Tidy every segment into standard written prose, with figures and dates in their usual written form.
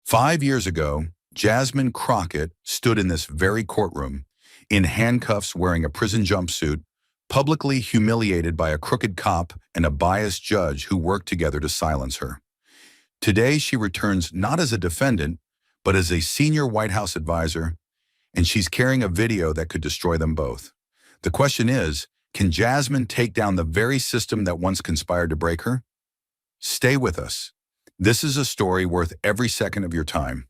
5 years ago, Jasmine Crockett stood in this very courtroom, in handcuffs wearing a prison jumpsuit, publicly humiliated by a crooked cop and a biased judge who worked together to silence her. Today, she returns not as a defendant, but as a senior White House advisor, and she's carrying a video that could destroy them both. The question is, can Jasmine take down the very system that once conspired to break her? Stay with us. This is a story worth every second of your time.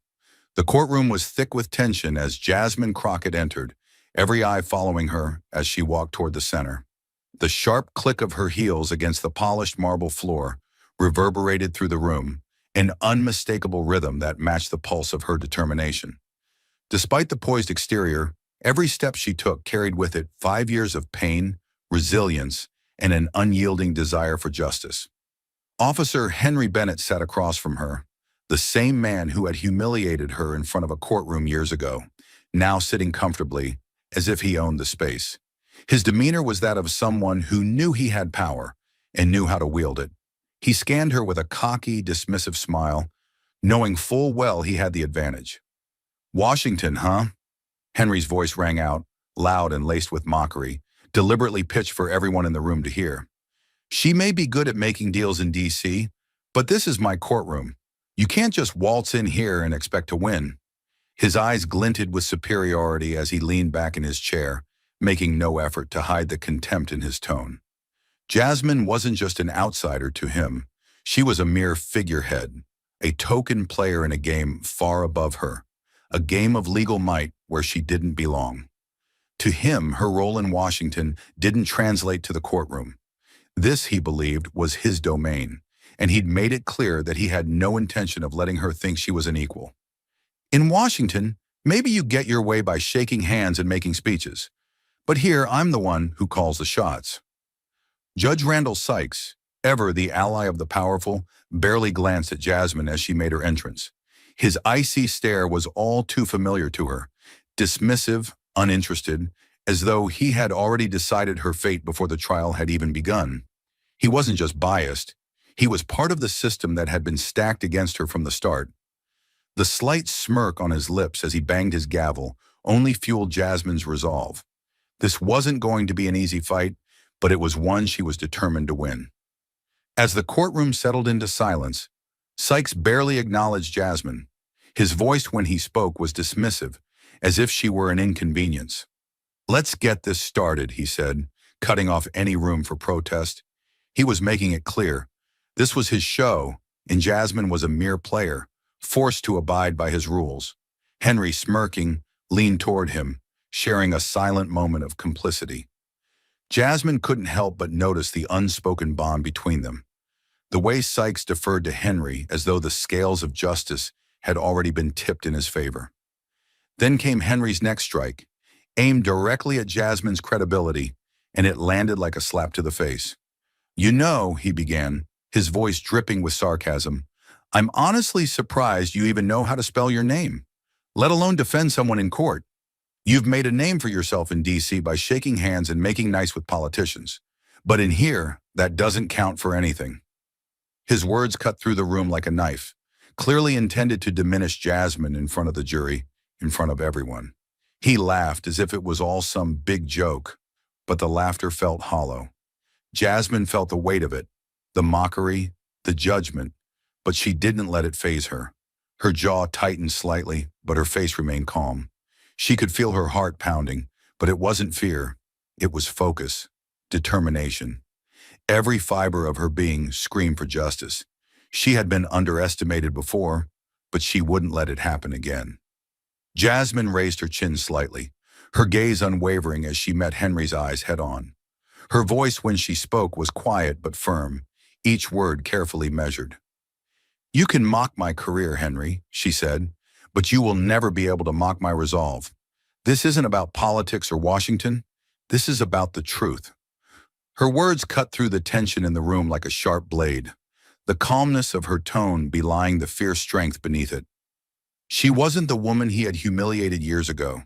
The courtroom was thick with tension as Jasmine Crockett entered, every eye following her as she walked toward the center. The sharp click of her heels against the polished marble floor reverberated through the room, an unmistakable rhythm that matched the pulse of her determination. Despite the poised exterior, every step she took carried with it 5 years of pain, resilience, and an unyielding desire for justice. Officer Henry Bennett sat across from her, the same man who had humiliated her in front of a courtroom years ago, now sitting comfortably, as if he owned the space. His demeanor was that of someone who knew he had power and knew how to wield it. He scanned her with a cocky, dismissive smile, knowing full well he had the advantage. "Washington, huh?" Henry's voice rang out, loud and laced with mockery, deliberately pitched for everyone in the room to hear. "She may be good at making deals in D.C., but this is my courtroom. You can't just waltz in here and expect to win." His eyes glinted with superiority as he leaned back in his chair, making no effort to hide the contempt in his tone. Jasmine wasn't just an outsider to him. She was a mere figurehead, a token player in a game far above her, a game of legal might where she didn't belong. To him, her role in Washington didn't translate to the courtroom. This, he believed, was his domain, and he'd made it clear that he had no intention of letting her think she was an equal. "In Washington, maybe you get your way by shaking hands and making speeches. But here, I'm the one who calls the shots." Judge Randall Sykes, ever the ally of the powerful, barely glanced at Jasmine as she made her entrance. His icy stare was all too familiar to her, dismissive, uninterested, as though he had already decided her fate before the trial had even begun. He wasn't just biased. He was part of the system that had been stacked against her from the start. The slight smirk on his lips as he banged his gavel only fueled Jasmine's resolve. This wasn't going to be an easy fight, but it was one she was determined to win. As the courtroom settled into silence, Sykes barely acknowledged Jasmine. His voice when he spoke was dismissive, as if she were an inconvenience. "Let's get this started," he said, cutting off any room for protest. He was making it clear. This was his show, and Jasmine was a mere player, forced to abide by his rules. Henry, smirking, leaned toward him, sharing a silent moment of complicity. Jasmine couldn't help but notice the unspoken bond between them. The way Sykes deferred to Henry as though the scales of justice had already been tipped in his favor. Then came Henry's next strike, aimed directly at Jasmine's credibility, and it landed like a slap to the face. "You know," he began, his voice dripping with sarcasm, "I'm honestly surprised you even know how to spell your name, let alone defend someone in court. You've made a name for yourself in D.C. by shaking hands and making nice with politicians. But in here, that doesn't count for anything." His words cut through the room like a knife, clearly intended to diminish Jasmine in front of the jury, in front of everyone. He laughed as if it was all some big joke, but the laughter felt hollow. Jasmine felt the weight of it, the mockery, the judgment, but she didn't let it faze her. Her jaw tightened slightly, but her face remained calm. She could feel her heart pounding, but it wasn't fear. It was focus, determination. Every fiber of her being screamed for justice. She had been underestimated before, but she wouldn't let it happen again. Jasmine raised her chin slightly, her gaze unwavering as she met Henry's eyes head-on. Her voice when she spoke was quiet but firm, each word carefully measured. "You can mock my career, Henry," she said, "but you will never be able to mock my resolve. This isn't about politics or Washington. This is about the truth." Her words cut through the tension in the room like a sharp blade, the calmness of her tone belying the fierce strength beneath it. She wasn't the woman he had humiliated years ago.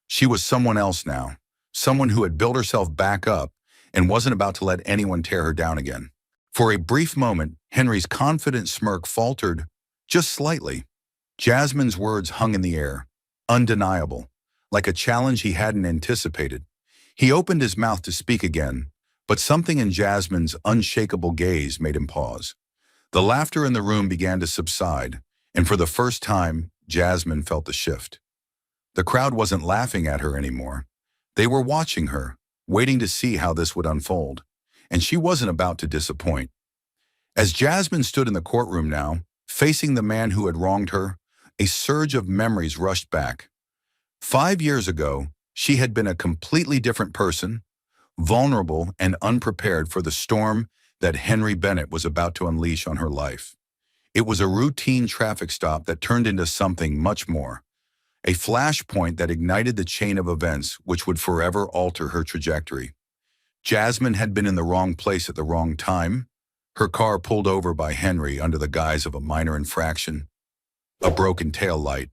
She was someone else now, someone who had built herself back up and wasn't about to let anyone tear her down again. For a brief moment, Henry's confident smirk faltered just slightly. Jasmine's words hung in the air, undeniable, like a challenge he hadn't anticipated. He opened his mouth to speak again, but something in Jasmine's unshakable gaze made him pause. The laughter in the room began to subside, and for the first time, Jasmine felt the shift. The crowd wasn't laughing at her anymore. They were watching her, waiting to see how this would unfold, and she wasn't about to disappoint. As Jasmine stood in the courtroom now, facing the man who had wronged her, a surge of memories rushed back. 5 years ago, she had been a completely different person, vulnerable and unprepared for the storm that Henry Bennett was about to unleash on her life. It was a routine traffic stop that turned into something much more, a flashpoint that ignited the chain of events which would forever alter her trajectory. Jasmine had been in the wrong place at the wrong time. Her car pulled over by Henry under the guise of a minor infraction, a broken tail light.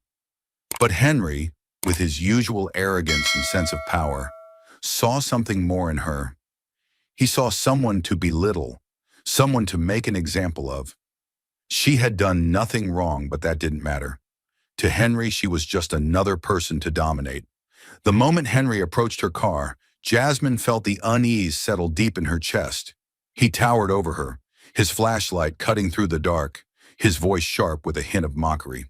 But Henry, with his usual arrogance and sense of power, saw something more in her. He saw someone to belittle, someone to make an example of. She had done nothing wrong, but that didn't matter. To Henry, she was just another person to dominate. The moment Henry approached her car, Jasmine felt the unease settle deep in her chest. He towered over her, his flashlight cutting through the dark, his voice sharp with a hint of mockery.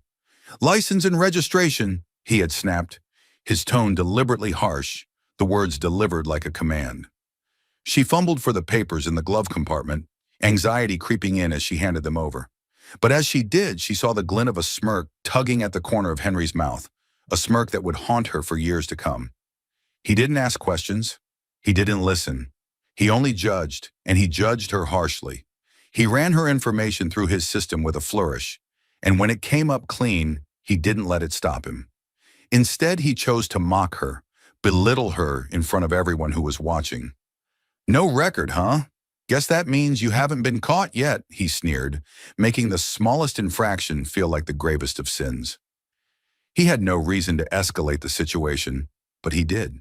"License and registration," he had snapped, his tone deliberately harsh, the words delivered like a command. She fumbled for the papers in the glove compartment, anxiety creeping in as she handed them over. But as she did, she saw the glint of a smirk tugging at the corner of Henry's mouth, a smirk that would haunt her for years to come. He didn't ask questions. He didn't listen. He only judged, and he judged her harshly. He ran her information through his system with a flourish, and when it came up clean, he didn't let it stop him. Instead, he chose to mock her, belittle her in front of everyone who was watching. "No record, huh? Guess that means you haven't been caught yet," he sneered, making the smallest infraction feel like the gravest of sins. He had no reason to escalate the situation, but he did.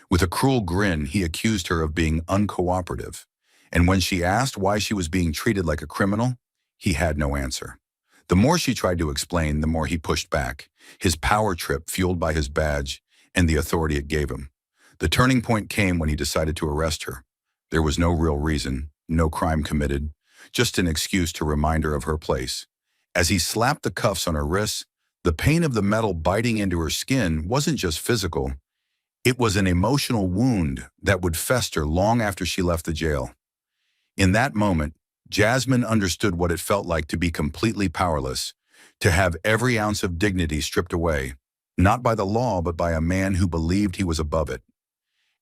With a cruel grin, he accused her of being uncooperative, and when she asked why she was being treated like a criminal, he had no answer. The more she tried to explain, the more he pushed back, his power trip fueled by his badge and the authority it gave him. The turning point came when he decided to arrest her. There was no real reason, no crime committed, just an excuse to remind her of her place. As he slapped the cuffs on her wrists, the pain of the metal biting into her skin wasn't just physical. It was an emotional wound that would fester long after she left the jail. In that moment, Jasmine understood what it felt like to be completely powerless, to have every ounce of dignity stripped away, not by the law but by a man who believed he was above it.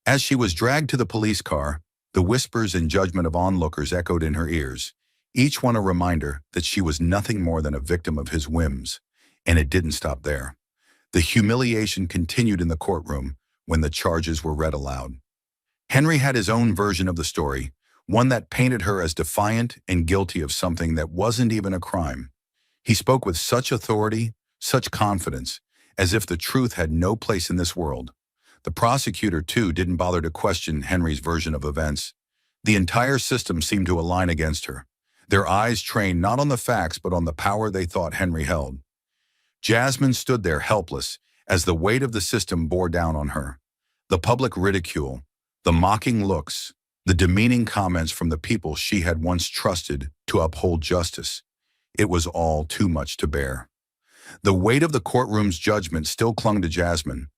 As she was dragged to the police car, the whispers and judgment of onlookers echoed in her ears, each one a reminder that she was nothing more than a victim of his whims, and it didn't stop there. The humiliation continued in the courtroom when the charges were read aloud. Henry had his own version of the story, one that painted her as defiant and guilty of something that wasn't even a crime. He spoke with such authority, such confidence, as if the truth had no place in this world. The prosecutor, too, didn't bother to question Henry's version of events. The entire system seemed to align against her, their eyes trained not on the facts but on the power they thought Henry held. Jasmine stood there helpless as the weight of the system bore down on her. The public ridicule, the mocking looks, the demeaning comments from the people she had once trusted to uphold justice. It was all too much to bear. The weight of the courtroom's judgment still clung to Jasmine,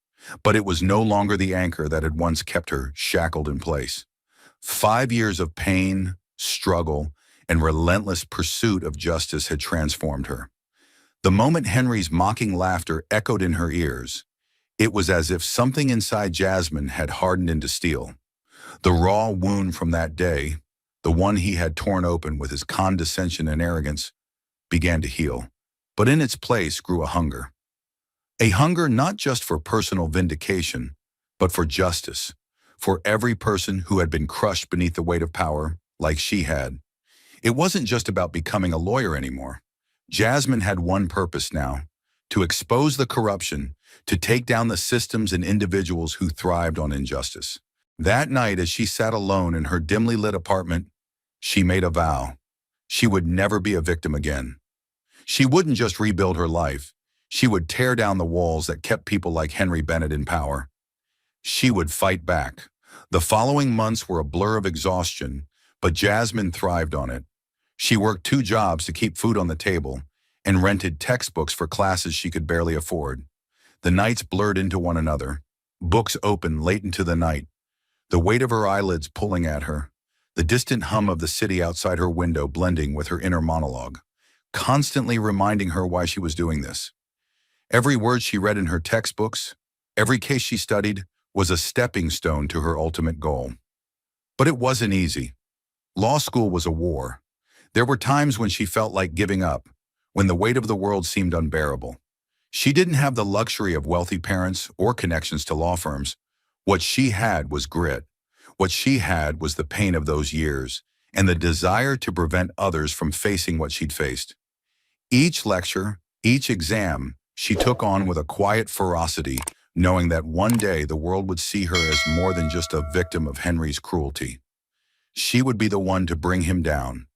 but it was no longer the anchor that had once kept her shackled in place. 5 years of pain, struggle, and relentless pursuit of justice had transformed her. The moment Henry's mocking laughter echoed in her ears, it was as if something inside Jasmine had hardened into steel. The raw wound from that day, the one he had torn open with his condescension and arrogance, began to heal. But in its place grew a hunger. A hunger not just for personal vindication, but for justice, for every person who had been crushed beneath the weight of power, like she had. It wasn't just about becoming a lawyer anymore. Jasmine had one purpose now: to expose the corruption, to take down the systems and individuals who thrived on injustice. That night, as she sat alone in her dimly lit apartment, she made a vow. She would never be a victim again. She wouldn't just rebuild her life. She would tear down the walls that kept people like Henry Bennett in power. She would fight back. The following months were a blur of exhaustion, but Jasmine thrived on it. She worked 2 jobs to keep food on the table and rented textbooks for classes she could barely afford. The nights blurred into one another. Books opened late into the night, the weight of her eyelids pulling at her, the distant hum of the city outside her window blending with her inner monologue, constantly reminding her why she was doing this. Every word she read in her textbooks, every case she studied, was a stepping stone to her ultimate goal. But it wasn't easy. Law school was a war. There were times when she felt like giving up, when the weight of the world seemed unbearable. She didn't have the luxury of wealthy parents or connections to law firms. What she had was grit. What she had was the pain of those years and the desire to prevent others from facing what she'd faced. Each lecture, each exam, she took on with a quiet ferocity, knowing that one day the world would see her as more than just a victim of Henry's cruelty. She would be the one to bring him down.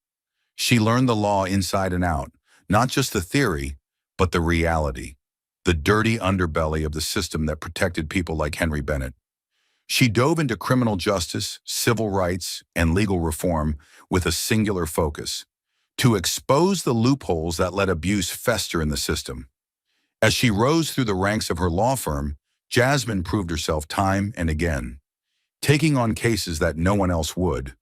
She learned the law inside and out, not just the theory, but the reality, the dirty underbelly of the system that protected people like Henry Bennett. She dove into criminal justice, civil rights, and legal reform with a singular focus: to expose the loopholes that let abuse fester in the system. As she rose through the ranks of her law firm, Jasmine proved herself time and again, taking on cases that no one else would,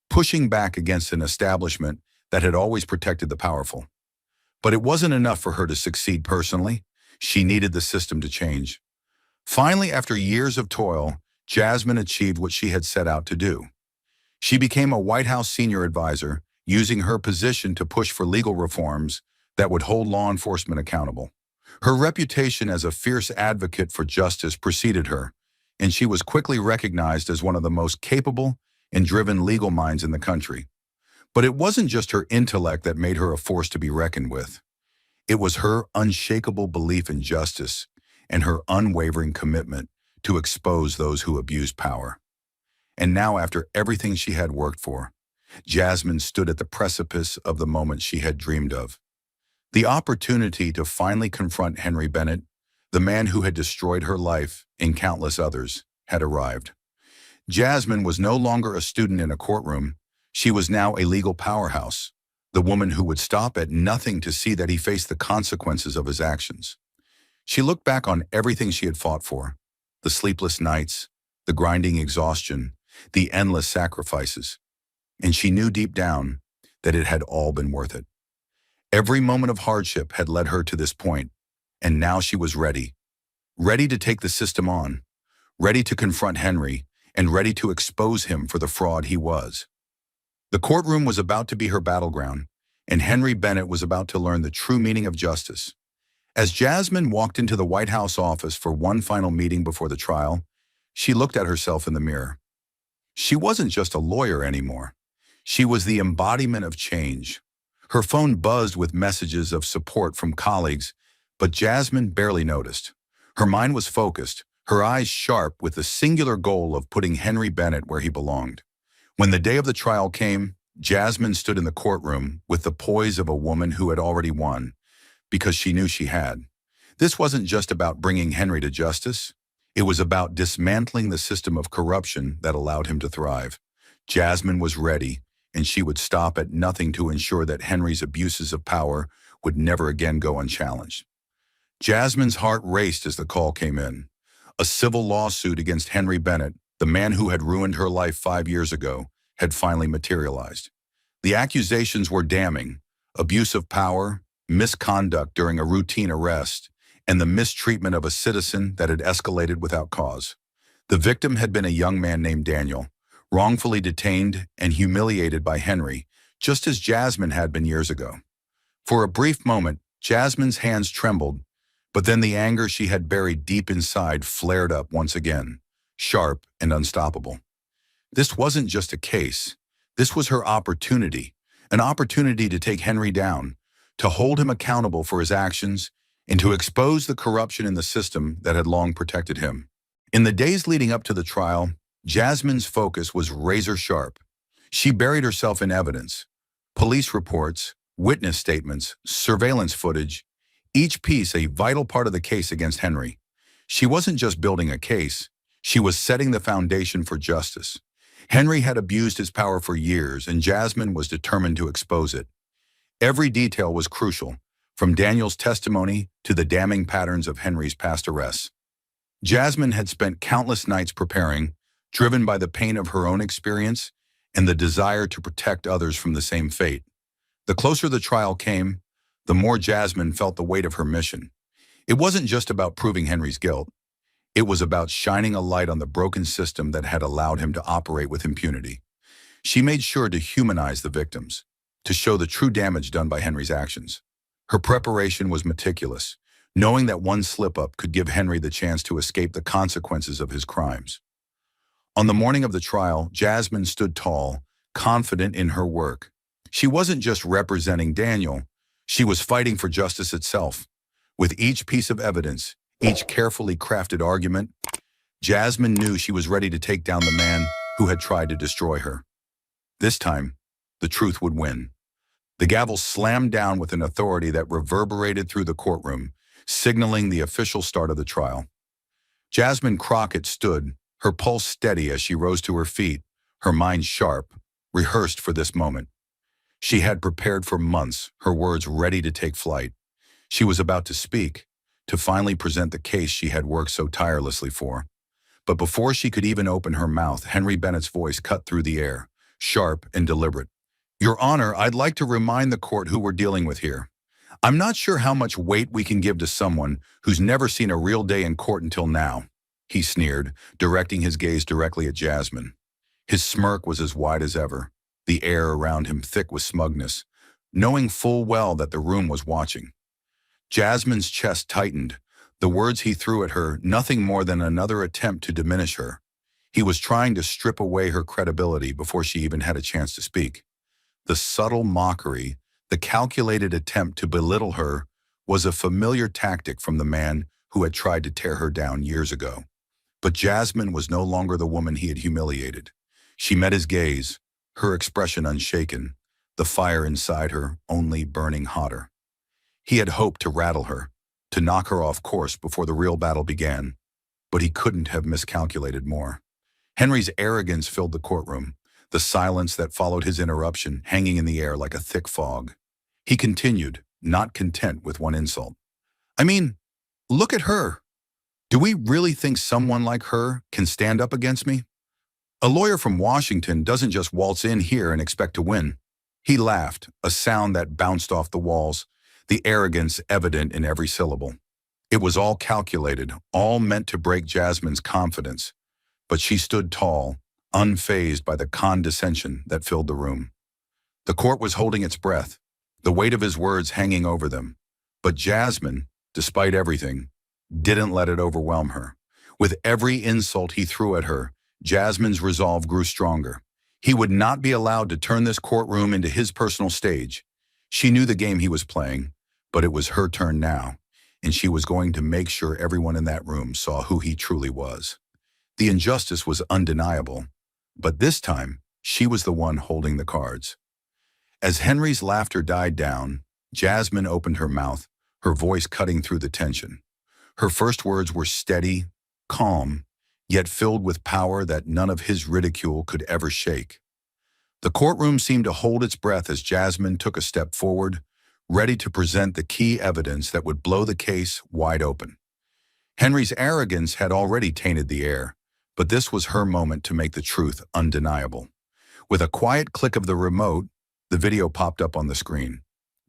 pushing back against an establishment that had always protected the powerful. But it wasn't enough for her to succeed personally. She needed the system to change. Finally, after years of toil, Jasmine achieved what she had set out to do. She became a White House senior advisor, using her position to push for legal reforms that would hold law enforcement accountable. Her reputation as a fierce advocate for justice preceded her, and she was quickly recognized as one of the most capable and driven legal minds in the country. But it wasn't just her intellect that made her a force to be reckoned with. It was her unshakable belief in justice and her unwavering commitment to expose those who abused power. And now, after everything she had worked for, Jasmine stood at the precipice of the moment she had dreamed of. The opportunity to finally confront Henry Bennett, the man who had destroyed her life and countless others, had arrived. Jasmine was no longer a student in a courtroom. She was now a legal powerhouse, the woman who would stop at nothing to see that he faced the consequences of his actions. She looked back on everything she had fought for: the sleepless nights, the grinding exhaustion, the endless sacrifices, and she knew deep down that it had all been worth it. Every moment of hardship had led her to this point, and now she was ready. Ready to take the system on, ready to confront Henry, and ready to expose him for the fraud he was. The courtroom was about to be her battleground, and Henry Bennett was about to learn the true meaning of justice. As Jasmine walked into the White House office for one final meeting before the trial, she looked at herself in the mirror. She wasn't just a lawyer anymore. She was the embodiment of change. Her phone buzzed with messages of support from colleagues, but Jasmine barely noticed. Her mind was focused, her eyes sharp, with the singular goal of putting Henry Bennett where he belonged. When the day of the trial came, Jasmine stood in the courtroom with the poise of a woman who had already won, because she knew she had. This wasn't just about bringing Henry to justice. It was about dismantling the system of corruption that allowed him to thrive. Jasmine was ready, and she would stop at nothing to ensure that Henry's abuses of power would never again go unchallenged. Jasmine's heart raced as the call came in. A civil lawsuit against Henry Bennett, the man who had ruined her life 5 years ago, had finally materialized. The accusations were damning: abuse of power, misconduct during a routine arrest, and the mistreatment of a citizen that had escalated without cause. The victim had been a young man named Daniel, wrongfully detained and humiliated by Henry, just as Jasmine had been years ago. For a brief moment, Jasmine's hands trembled, but then the anger she had buried deep inside flared up once again, sharp and unstoppable. This wasn't just a case. This was her opportunity, an opportunity to take Henry down, to hold him accountable for his actions, and to expose the corruption in the system that had long protected him. In the days leading up to the trial, Jasmine's focus was razor sharp. She buried herself in evidence: police reports, witness statements, surveillance footage. each piece a vital part of the case against Henry. She wasn't just building a case, she was setting the foundation for justice. Henry had abused his power for years, and Jasmine was determined to expose it. Every detail was crucial, from Daniel's testimony to the damning patterns of Henry's past arrests. Jasmine had spent countless nights preparing, driven by the pain of her own experience and the desire to protect others from the same fate. The closer the trial came, the more Jasmine felt the weight of her mission. It wasn't just about proving Henry's guilt. It was about shining a light on the broken system that had allowed him to operate with impunity. She made sure to humanize the victims, to show the true damage done by Henry's actions. Her preparation was meticulous, knowing that one slip-up could give Henry the chance to escape the consequences of his crimes. On the morning of the trial, Jasmine stood tall, confident in her work. She wasn't just representing Daniel, she was fighting for justice itself. With each piece of evidence, each carefully crafted argument, Jasmine knew she was ready to take down the man who had tried to destroy her. This time, the truth would win. The gavel slammed down with an authority that reverberated through the courtroom, signaling the official start of the trial. Jasmine Crockett stood, her pulse steady as she rose to her feet, her mind sharp, rehearsed for this moment. She had prepared for months, her words ready to take flight. She was about to speak, to finally present the case she had worked so tirelessly for. But before she could even open her mouth, Henry Bennett's voice cut through the air, sharp and deliberate. "Your Honor, I'd like to remind the court who we're dealing with here. I'm not sure how much weight we can give to someone who's never seen a real day in court until now," he sneered, directing his gaze directly at Jasmine. His smirk was as wide as ever, the air around him thick with smugness, knowing full well that the room was watching. Jasmine's chest tightened, the words he threw at her nothing more than another attempt to diminish her. He was trying to strip away her credibility before she even had a chance to speak. The subtle mockery, the calculated attempt to belittle her, was a familiar tactic from the man who had tried to tear her down years ago. But Jasmine was no longer the woman he had humiliated. She met his gaze, her expression unshaken, the fire inside her only burning hotter. He had hoped to rattle her, to knock her off course before the real battle began, but he couldn't have miscalculated more. Henry's arrogance filled the courtroom, the silence that followed his interruption hanging in the air like a thick fog. He continued, not content with one insult. "I mean, look at her. Do we really think someone like her can stand up against me? A lawyer from Washington doesn't just waltz in here and expect to win." He laughed, a sound that bounced off the walls, the arrogance evident in every syllable. It was all calculated, all meant to break Jasmine's confidence, but she stood tall, unfazed by the condescension that filled the room. The court was holding its breath, the weight of his words hanging over them, but Jasmine, despite everything, didn't let it overwhelm her. With every insult he threw at her, Jasmine's resolve grew stronger. He would not be allowed to turn this courtroom into his personal stage. She knew the game he was playing, but it was her turn now, and she was going to make sure everyone in that room saw who he truly was. The injustice was undeniable, but this time, she was the one holding the cards. As Henry's laughter died down, Jasmine opened her mouth, her voice cutting through the tension. Her first words were steady, calm, yet filled with power that none of his ridicule could ever shake. The courtroom seemed to hold its breath as Jasmine took a step forward, ready to present the key evidence that would blow the case wide open. Henry's arrogance had already tainted the air, but this was her moment to make the truth undeniable. With a quiet click of the remote, the video popped up on the screen.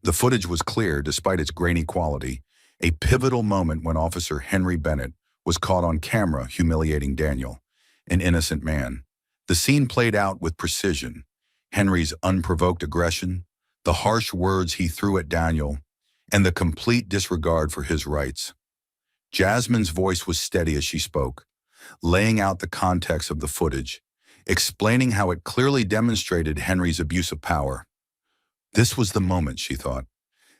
The footage was clear despite its grainy quality, a pivotal moment when Officer Henry Bennett was caught on camera humiliating Daniel, an innocent man. The scene played out with precision. Henry's unprovoked aggression, the harsh words he threw at Daniel, and the complete disregard for his rights. Jasmine's voice was steady as she spoke, laying out the context of the footage, explaining how it clearly demonstrated Henry's abuse of power. This was the moment, she thought.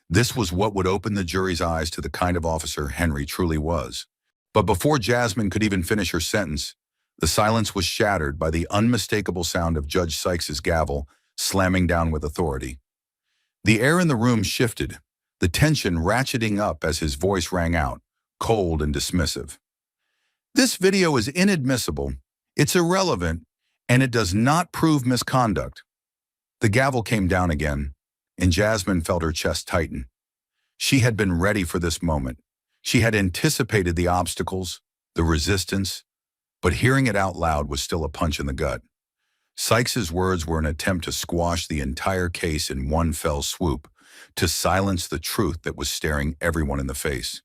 This was what would open the jury's eyes to the kind of officer Henry truly was. But before Jasmine could even finish her sentence, the silence was shattered by the unmistakable sound of Judge Sykes's gavel slamming down with authority. The air in the room shifted, the tension ratcheting up as his voice rang out, cold and dismissive. This video is inadmissible, it's irrelevant, and it does not prove misconduct. The gavel came down again, and Jasmine felt her chest tighten. She had been ready for this moment. She had anticipated the obstacles, the resistance, but hearing it out loud was still a punch in the gut. Sykes's words were an attempt to squash the entire case in one fell swoop, to silence the truth that was staring everyone in the face.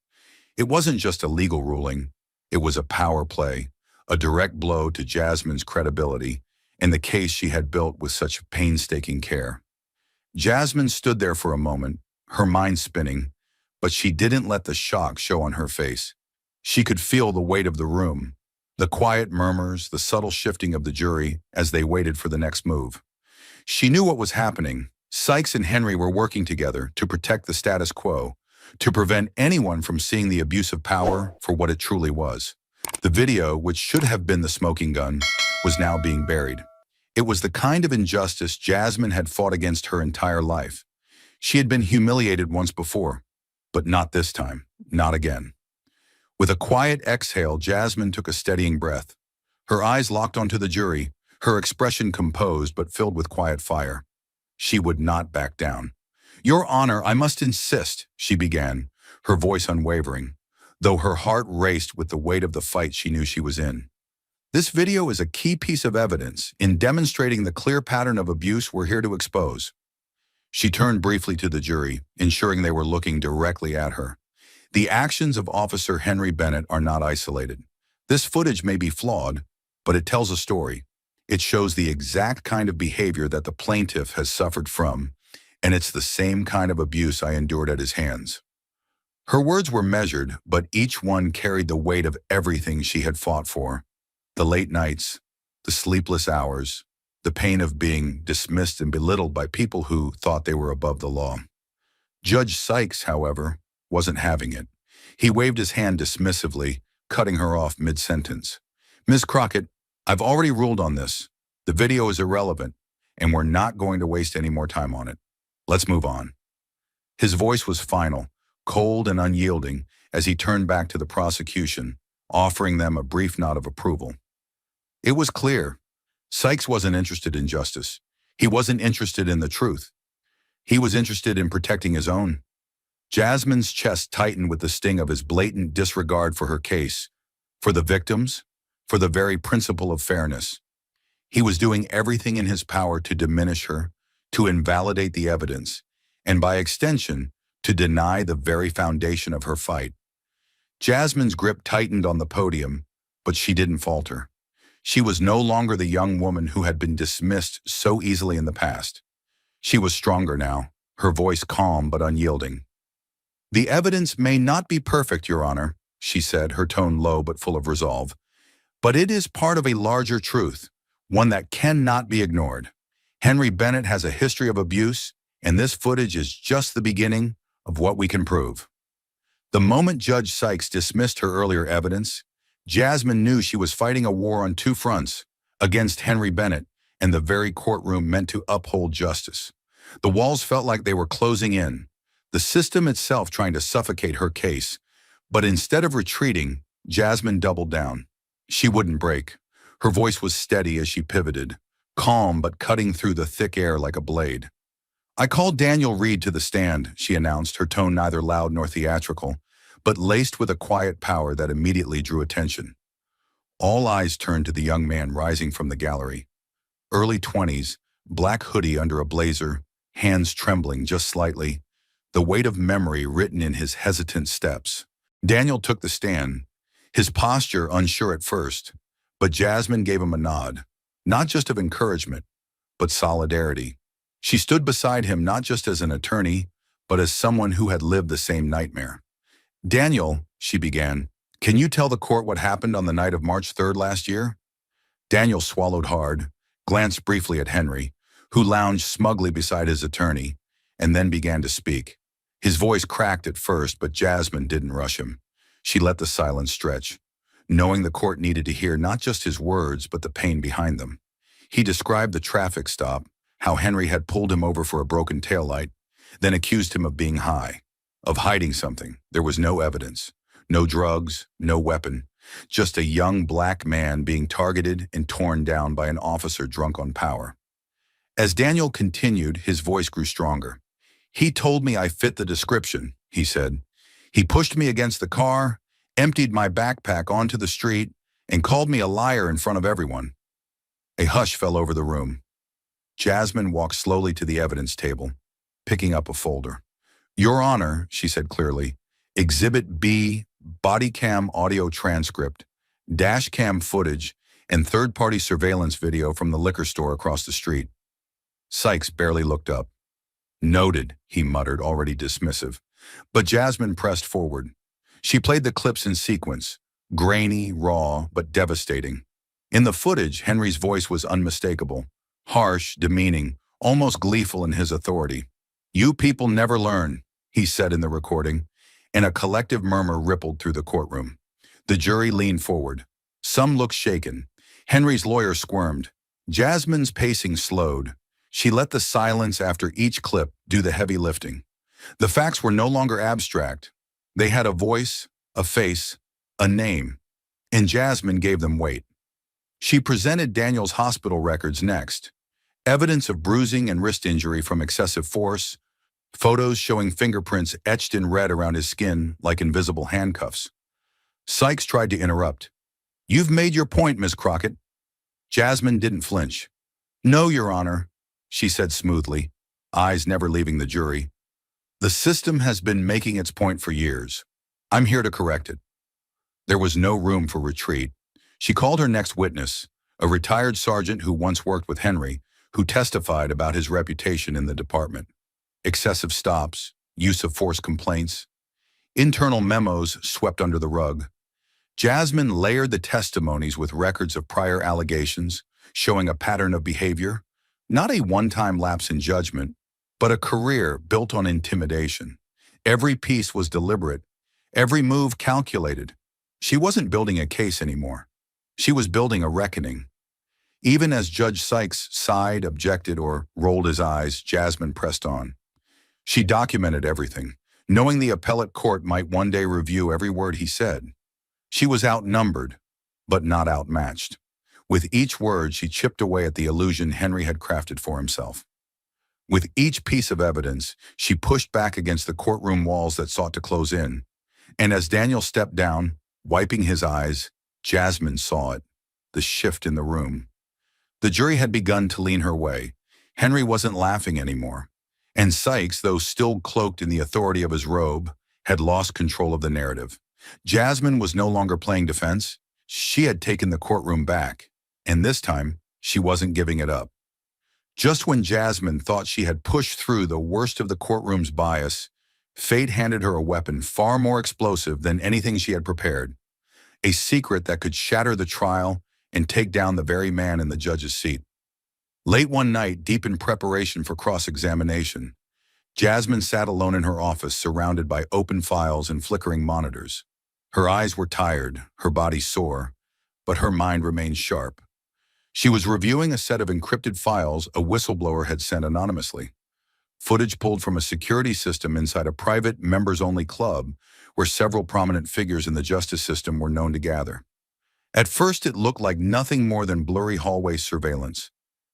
It wasn't just a legal ruling, it was a power play, a direct blow to Jasmine's credibility and the case she had built with such painstaking care. Jasmine stood there for a moment, her mind spinning, but she didn't let the shock show on her face. She could feel the weight of the room, the quiet murmurs, the subtle shifting of the jury as they waited for the next move. She knew what was happening. Sykes and Henry were working together to protect the status quo, to prevent anyone from seeing the abuse of power for what it truly was. The video, which should have been the smoking gun, was now being buried. It was the kind of injustice Jasmine had fought against her entire life. She had been humiliated once before, but not this time, not again. With a quiet exhale, Jasmine took a steadying breath. Her eyes locked onto the jury, her expression composed but filled with quiet fire. She would not back down. "Your Honor, I must insist," she began, her voice unwavering, though her heart raced with the weight of the fight she knew she was in. "This video is a key piece of evidence in demonstrating the clear pattern of abuse we're here to expose." She turned briefly to the jury, ensuring they were looking directly at her. The actions of Officer Henry Bennett are not isolated. This footage may be flawed, but it tells a story. It shows the exact kind of behavior that the plaintiff has suffered from, and it's the same kind of abuse I endured at his hands. Her words were measured, but each one carried the weight of everything she had fought for. The late nights, the sleepless hours, the pain of being dismissed and belittled by people who thought they were above the law. Judge Sykes, however, wasn't having it. He waved his hand dismissively, cutting her off mid-sentence. "Ms. Crockett, I've already ruled on this. The video is irrelevant, and we're not going to waste any more time on it. Let's move on." His voice was final, cold and unyielding, as he turned back to the prosecution, offering them a brief nod of approval. It was clear. Sykes wasn't interested in justice. He wasn't interested in the truth. He was interested in protecting his own. Jasmine's chest tightened with the sting of his blatant disregard for her case, for the victims, for the very principle of fairness. He was doing everything in his power to diminish her, to invalidate the evidence, and by extension, to deny the very foundation of her fight. Jasmine's grip tightened on the podium, but she didn't falter. She was no longer the young woman who had been dismissed so easily in the past. She was stronger now, her voice calm but unyielding. "The evidence may not be perfect, Your Honor," she said, her tone low but full of resolve, "but it is part of a larger truth, one that cannot be ignored. Henry Bennett has a history of abuse, and this footage is just the beginning of what we can prove." The moment Judge Sykes dismissed her earlier evidence, Jasmine knew she was fighting a war on two fronts, against Henry Bennett and the very courtroom meant to uphold justice. The walls felt like they were closing in, the system itself trying to suffocate her case. But instead of retreating, Jasmine doubled down. She wouldn't break. Her voice was steady as she pivoted, calm but cutting through the thick air like a blade. "I called Daniel Reed to the stand," she announced, her tone neither loud nor theatrical, but laced with a quiet power that immediately drew attention. All eyes turned to the young man rising from the gallery. Early 20s, black hoodie under a blazer, hands trembling just slightly, the weight of memory written in his hesitant steps. Daniel took the stand, his posture unsure at first, but Jasmine gave him a nod, not just of encouragement, but solidarity. She stood beside him not just as an attorney, but as someone who had lived the same nightmare. "Daniel," she began, "can you tell the court what happened on the night of March 3rd last year?" Daniel swallowed hard, glanced briefly at Henry, who lounged smugly beside his attorney, and then began to speak. His voice cracked at first, but Jasmine didn't rush him. She let the silence stretch, knowing the court needed to hear not just his words, but the pain behind them. He described the traffic stop, how Henry had pulled him over for a broken taillight, then accused him of being high. of hiding something. There was no evidence, no drugs, no weapon, just a young black man being targeted and torn down by an officer drunk on power. As Daniel continued, his voice grew stronger. He told me I fit the description, he said. He pushed me against the car, emptied my backpack onto the street, and called me a liar in front of everyone. A hush fell over the room. Jasmine walked slowly to the evidence table, picking up a folder. Your Honor, she said clearly, Exhibit B, body cam audio transcript, dash cam footage, and third-party surveillance video from the liquor store across the street. Sykes barely looked up. Noted, he muttered, already dismissive. But Jasmine pressed forward. She played the clips in sequence, grainy, raw, but devastating. In the footage, Henry's voice was unmistakable, harsh, demeaning, almost gleeful in his authority. You people never learn, he said in the recording, and a collective murmur rippled through the courtroom. The jury leaned forward. Some looked shaken. Henry's lawyer squirmed. Jasmine's pacing slowed. She let the silence after each clip do the heavy lifting. The facts were no longer abstract. They had a voice, a face, a name, and Jasmine gave them weight. She presented Daniel's hospital records next. Evidence of bruising and wrist injury from excessive force, photos showing fingerprints etched in red around his skin like invisible handcuffs. Sykes tried to interrupt. You've made your point, Ms. Crockett. Jasmine didn't flinch. No, Your Honor, she said smoothly, eyes never leaving the jury. The system has been making its point for years. I'm here to correct it. There was no room for retreat. She called her next witness, a retired sergeant who once worked with Henry, who testified about his reputation in the department. Excessive stops, use of force complaints, internal memos swept under the rug. Jasmine layered the testimonies with records of prior allegations, showing a pattern of behavior, not a one-time lapse in judgment, but a career built on intimidation. Every piece was deliberate, every move calculated. She wasn't building a case anymore. She was building a reckoning. Even as Judge Sykes sighed, objected, or rolled his eyes, Jasmine pressed on. She documented everything, knowing the appellate court might one day review every word he said. She was outnumbered, but not outmatched. With each word, she chipped away at the illusion Henry had crafted for himself. With each piece of evidence, she pushed back against the courtroom walls that sought to close in. And as Daniel stepped down, wiping his eyes, Jasmine saw it, the shift in the room. The jury had begun to lean her way. Henry wasn't laughing anymore. And Sykes, though still cloaked in the authority of his robe, had lost control of the narrative. Jasmine was no longer playing defense. She had taken the courtroom back. And this time, she wasn't giving it up. Just when Jasmine thought she had pushed through the worst of the courtroom's bias, fate handed her a weapon far more explosive than anything she had prepared. A secret that could shatter the trial and take down the very man in the judge's seat. Late one night, deep in preparation for cross-examination, Jasmine sat alone in her office surrounded by open files and flickering monitors. Her eyes were tired, her body sore, but her mind remained sharp. She was reviewing a set of encrypted files a whistleblower had sent anonymously. Footage pulled from a security system inside a private, members-only club where several prominent figures in the justice system were known to gather. At first, it looked like nothing more than blurry hallway surveillance.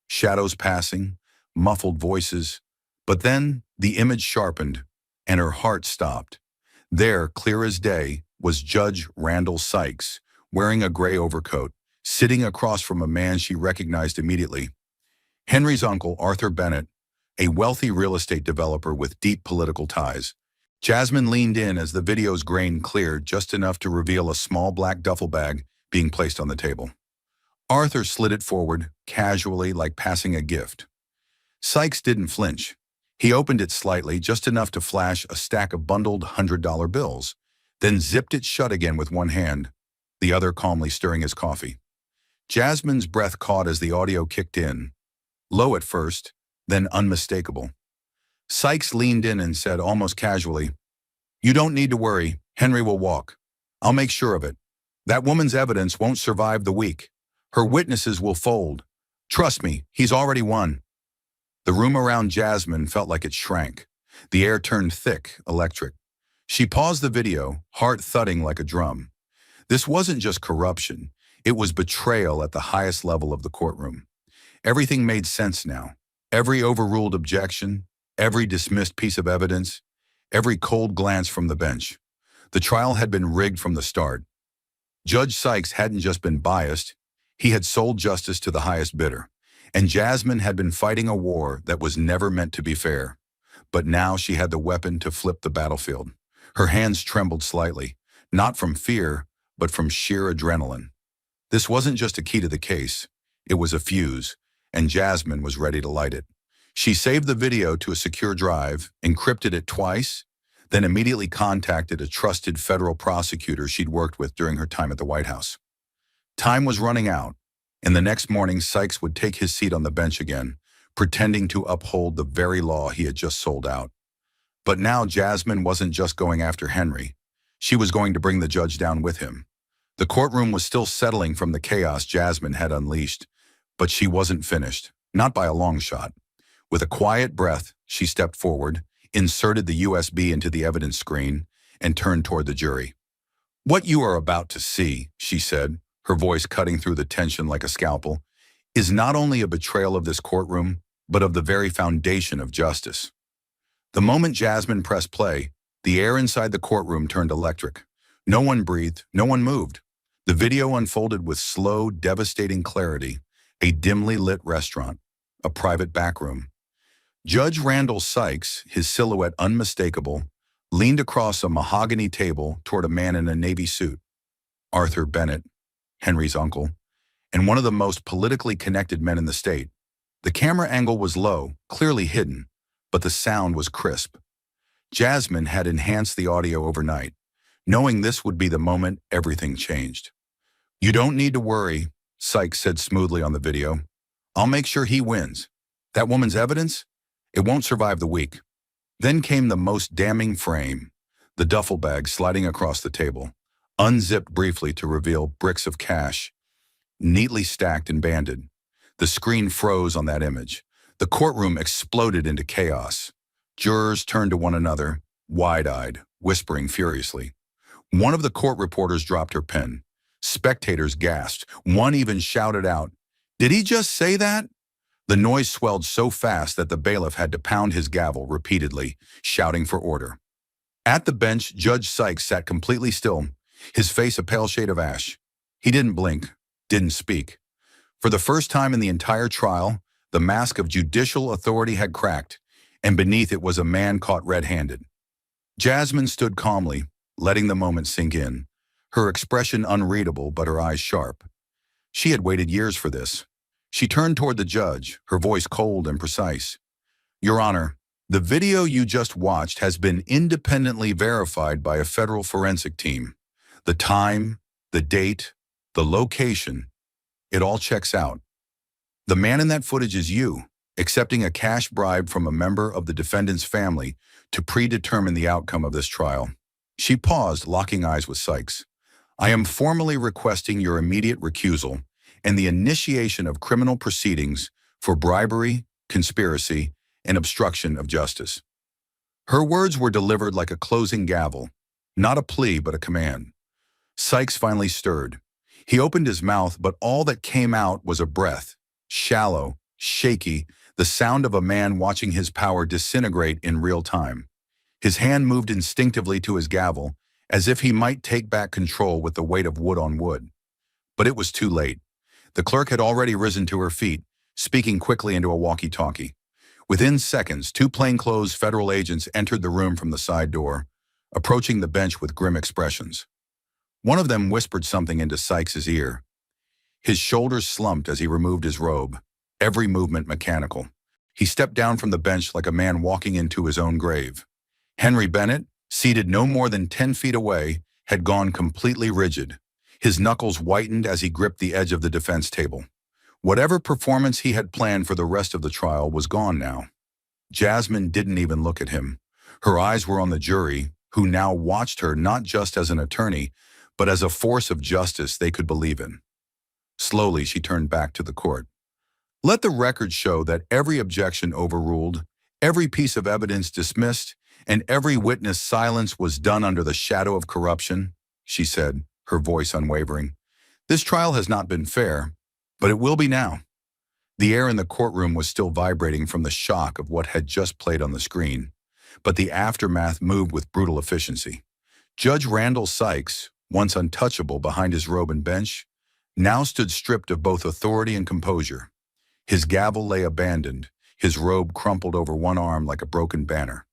Shadows passing, muffled voices. But then, the image sharpened, and her heart stopped. There, clear as day, was Judge Randall Sykes, wearing a gray overcoat, sitting across from a man she recognized immediately. Henry's uncle, Arthur Bennett, a wealthy real estate developer with deep political ties. Jasmine leaned in as the video's grain cleared just enough to reveal a small black duffel bag being placed on the table. Arthur slid it forward, casually, like passing a gift. Sykes didn't flinch. He opened it slightly, just enough to flash a stack of bundled $100 bills, then zipped it shut again with one hand, the other calmly stirring his coffee. Jasmine's breath caught as the audio kicked in, low at first, then unmistakable. Sykes leaned in and said almost casually, "You don't need to worry. Henry will walk. I'll make sure of it. That woman's evidence won't survive the week. Her witnesses will fold. Trust me, he's already won." The room around Jasmine felt like it shrank. The air turned thick, electric. She paused the video, heart thudding like a drum. This wasn't just corruption. It was betrayal at the highest level of the courtroom. Everything made sense now. Every overruled objection, every dismissed piece of evidence, every cold glance from the bench. The trial had been rigged from the start. Judge Sykes hadn't just been biased, he had sold justice to the highest bidder. And Jasmine had been fighting a war that was never meant to be fair. But now she had the weapon to flip the battlefield. Her hands trembled slightly, not from fear, but from sheer adrenaline. This wasn't just a key to the case, it was a fuse, and Jasmine was ready to light it. She saved the video to a secure drive, encrypted it twice, then immediately contacted a trusted federal prosecutor she'd worked with during her time at the White House. Time was running out, and the next morning Sykes would take his seat on the bench again, pretending to uphold the very law he had just sold out. But now Jasmine wasn't just going after Henry. She was going to bring the judge down with him. The courtroom was still settling from the chaos Jasmine had unleashed, but she wasn't finished, not by a long shot. With a quiet breath, she stepped forward, inserted the USB into the evidence screen, and turned toward the jury. "What you are about to see," she said, her voice cutting through the tension like a scalpel, "is not only a betrayal of this courtroom, but of the very foundation of justice." The moment Jasmine pressed play, the air inside the courtroom turned electric. No one breathed, no one moved. The video unfolded with slow, devastating clarity. A dimly lit restaurant, a private back room. Judge Randall Sykes, his silhouette unmistakable, leaned across a mahogany table toward a man in a navy suit. Arthur Bennett, Henry's uncle, and one of the most politically connected men in the state. The camera angle was low, clearly hidden, but the sound was crisp. Jasmine had enhanced the audio overnight, knowing this would be the moment everything changed. "You don't need to worry," Sykes said smoothly on the video. "I'll make sure he wins. That woman's evidence? It won't survive the week." Then came the most damning frame, the duffel bag sliding across the table, unzipped briefly to reveal bricks of cash, neatly stacked and banded. The screen froze on that image. The courtroom exploded into chaos. Jurors turned to one another, wide-eyed, whispering furiously. One of the court reporters dropped her pen. Spectators gasped. One even shouted out, "Did he just say that?" The noise swelled so fast that the bailiff had to pound his gavel repeatedly, shouting for order. At the bench, Judge Sykes sat completely still, his face a pale shade of ash. He didn't blink, didn't speak. For the first time in the entire trial, the mask of judicial authority had cracked, and beneath it was a man caught red-handed. Jasmine stood calmly, letting the moment sink in, her expression unreadable but her eyes sharp. She had waited years for this. She turned toward the judge, her voice cold and precise. "Your Honor, the video you just watched has been independently verified by a federal forensic team. The time, the date, the location, it all checks out. The man in that footage is you, accepting a cash bribe from a member of the defendant's family to predetermine the outcome of this trial." She paused, locking eyes with Sykes. "I am formally requesting your immediate recusal and the initiation of criminal proceedings for bribery, conspiracy, and obstruction of justice." Her words were delivered like a closing gavel, not a plea but a command. Sykes finally stirred. He opened his mouth, but all that came out was a breath, shallow, shaky, the sound of a man watching his power disintegrate in real time. His hand moved instinctively to his gavel, as if he might take back control with the weight of wood on wood. But it was too late. The clerk had already risen to her feet, speaking quickly into a walkie-talkie. Within seconds, two plainclothes federal agents entered the room from the side door, approaching the bench with grim expressions. One of them whispered something into Sykes' ear. His shoulders slumped as he removed his robe, every movement mechanical. He stepped down from the bench like a man walking into his own grave. Henry Bennett, seated no more than 10 feet away, had gone completely rigid. His knuckles whitened as he gripped the edge of the defense table. Whatever performance he had planned for the rest of the trial was gone now. Jasmine didn't even look at him. Her eyes were on the jury, who now watched her not just as an attorney, but as a force of justice they could believe in. Slowly, she turned back to the court. "Let the record show that every objection overruled, every piece of evidence dismissed, And every witness silence was done under the shadow of corruption, she said, her voice unwavering. This trial has not been fair, but it will be now. The air in the courtroom was still vibrating from the shock of what had just played on the screen, but the aftermath moved with brutal efficiency. Judge Randall Sykes, once untouchable behind his robe and bench, now stood stripped of both authority and composure. His gavel lay abandoned, his robe crumpled over one arm like a broken banner.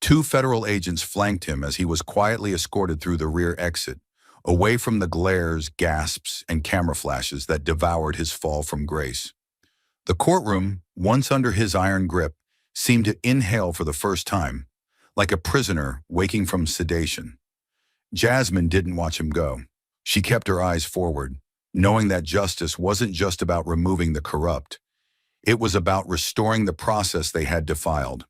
Two federal agents flanked him as he was quietly escorted through the rear exit, away from the glares, gasps, and camera flashes that devoured his fall from grace. The courtroom, once under his iron grip, seemed to inhale for the first time, like a prisoner waking from sedation. Jasmine didn't watch him go. She kept her eyes forward, knowing that justice wasn't just about removing the corrupt. It was about restoring the process they had defiled.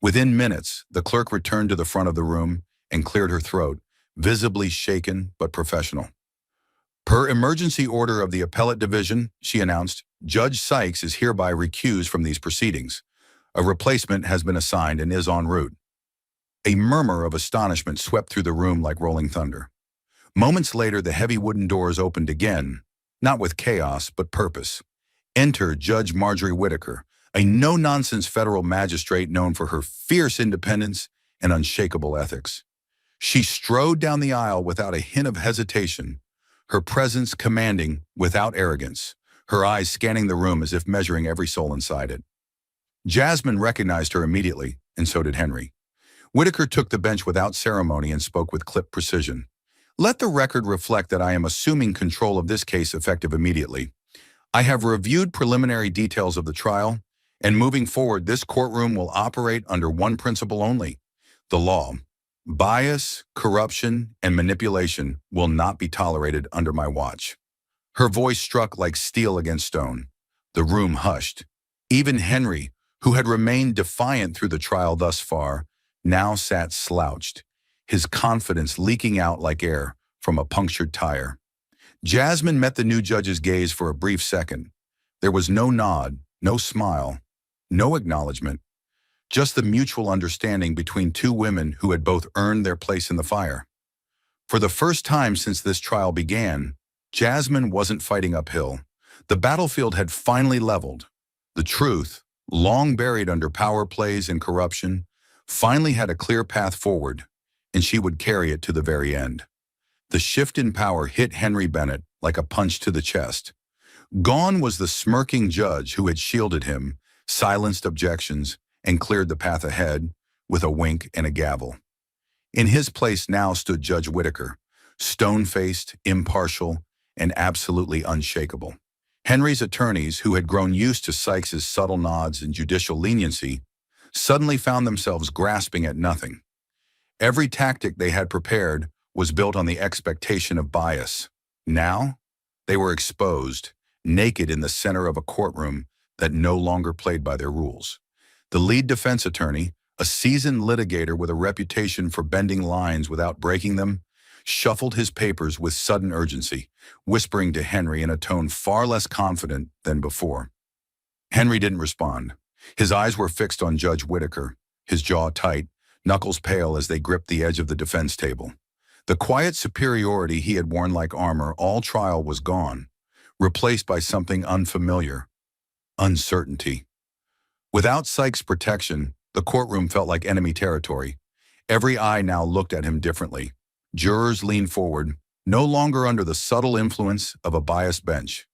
Within minutes, the clerk returned to the front of the room and cleared her throat, visibly shaken but professional. Per emergency order of the Appellate Division, she announced, Judge Sykes is hereby recused from these proceedings. A replacement has been assigned and is en route. A murmur of astonishment swept through the room like rolling thunder. Moments later, the heavy wooden doors opened again, not with chaos but purpose. Enter Judge Marjorie Whitaker, a no-nonsense federal magistrate known for her fierce independence and unshakable ethics. She strode down the aisle without a hint of hesitation, her presence commanding without arrogance, her eyes scanning the room as if measuring every soul inside it. Jasmine recognized her immediately, and so did Henry. Whitaker took the bench without ceremony and spoke with clipped precision. Let the record reflect that I am assuming control of this case effective immediately. I have reviewed preliminary details of the trial, and moving forward, this courtroom will operate under one principle only: the law. Bias, corruption, and manipulation will not be tolerated under my watch. Her voice struck like steel against stone. The room hushed. Even Henry, who had remained defiant through the trial thus far, now sat slouched, his confidence leaking out like air from a punctured tire. Jasmine met the new judge's gaze for a brief second. There was no nod, no smile, no acknowledgement, just the mutual understanding between two women who had both earned their place in the fire. For the first time since this trial began, Jasmine wasn't fighting uphill. The battlefield had finally leveled. The truth, long buried under power plays and corruption, finally had a clear path forward, and she would carry it to the very end. The shift in power hit Henry Bennett like a punch to the chest. Gone was the smirking judge who had shielded him, silenced objections, and cleared the path ahead with a wink and a gavel. In his place now stood Judge Whitaker, stone-faced, impartial, and absolutely unshakable. Henry's attorneys, who had grown used to Sykes's subtle nods and judicial leniency, suddenly found themselves grasping at nothing. Every tactic they had prepared was built on the expectation of bias. Now, they were exposed, naked in the center of a courtroom that no longer played by their rules. The lead defense attorney, a seasoned litigator with a reputation for bending lines without breaking them, shuffled his papers with sudden urgency, whispering to Henry in a tone far less confident than before. Henry didn't respond. His eyes were fixed on Judge Whitaker, his jaw tight, knuckles pale as they gripped the edge of the defense table. The quiet superiority he had worn like armor all trial was gone, replaced by something unfamiliar: uncertainty. Without Sykes' protection, the courtroom felt like enemy territory. Every eye now looked at him differently. Jurors leaned forward, no longer under the subtle influence of a biased bench.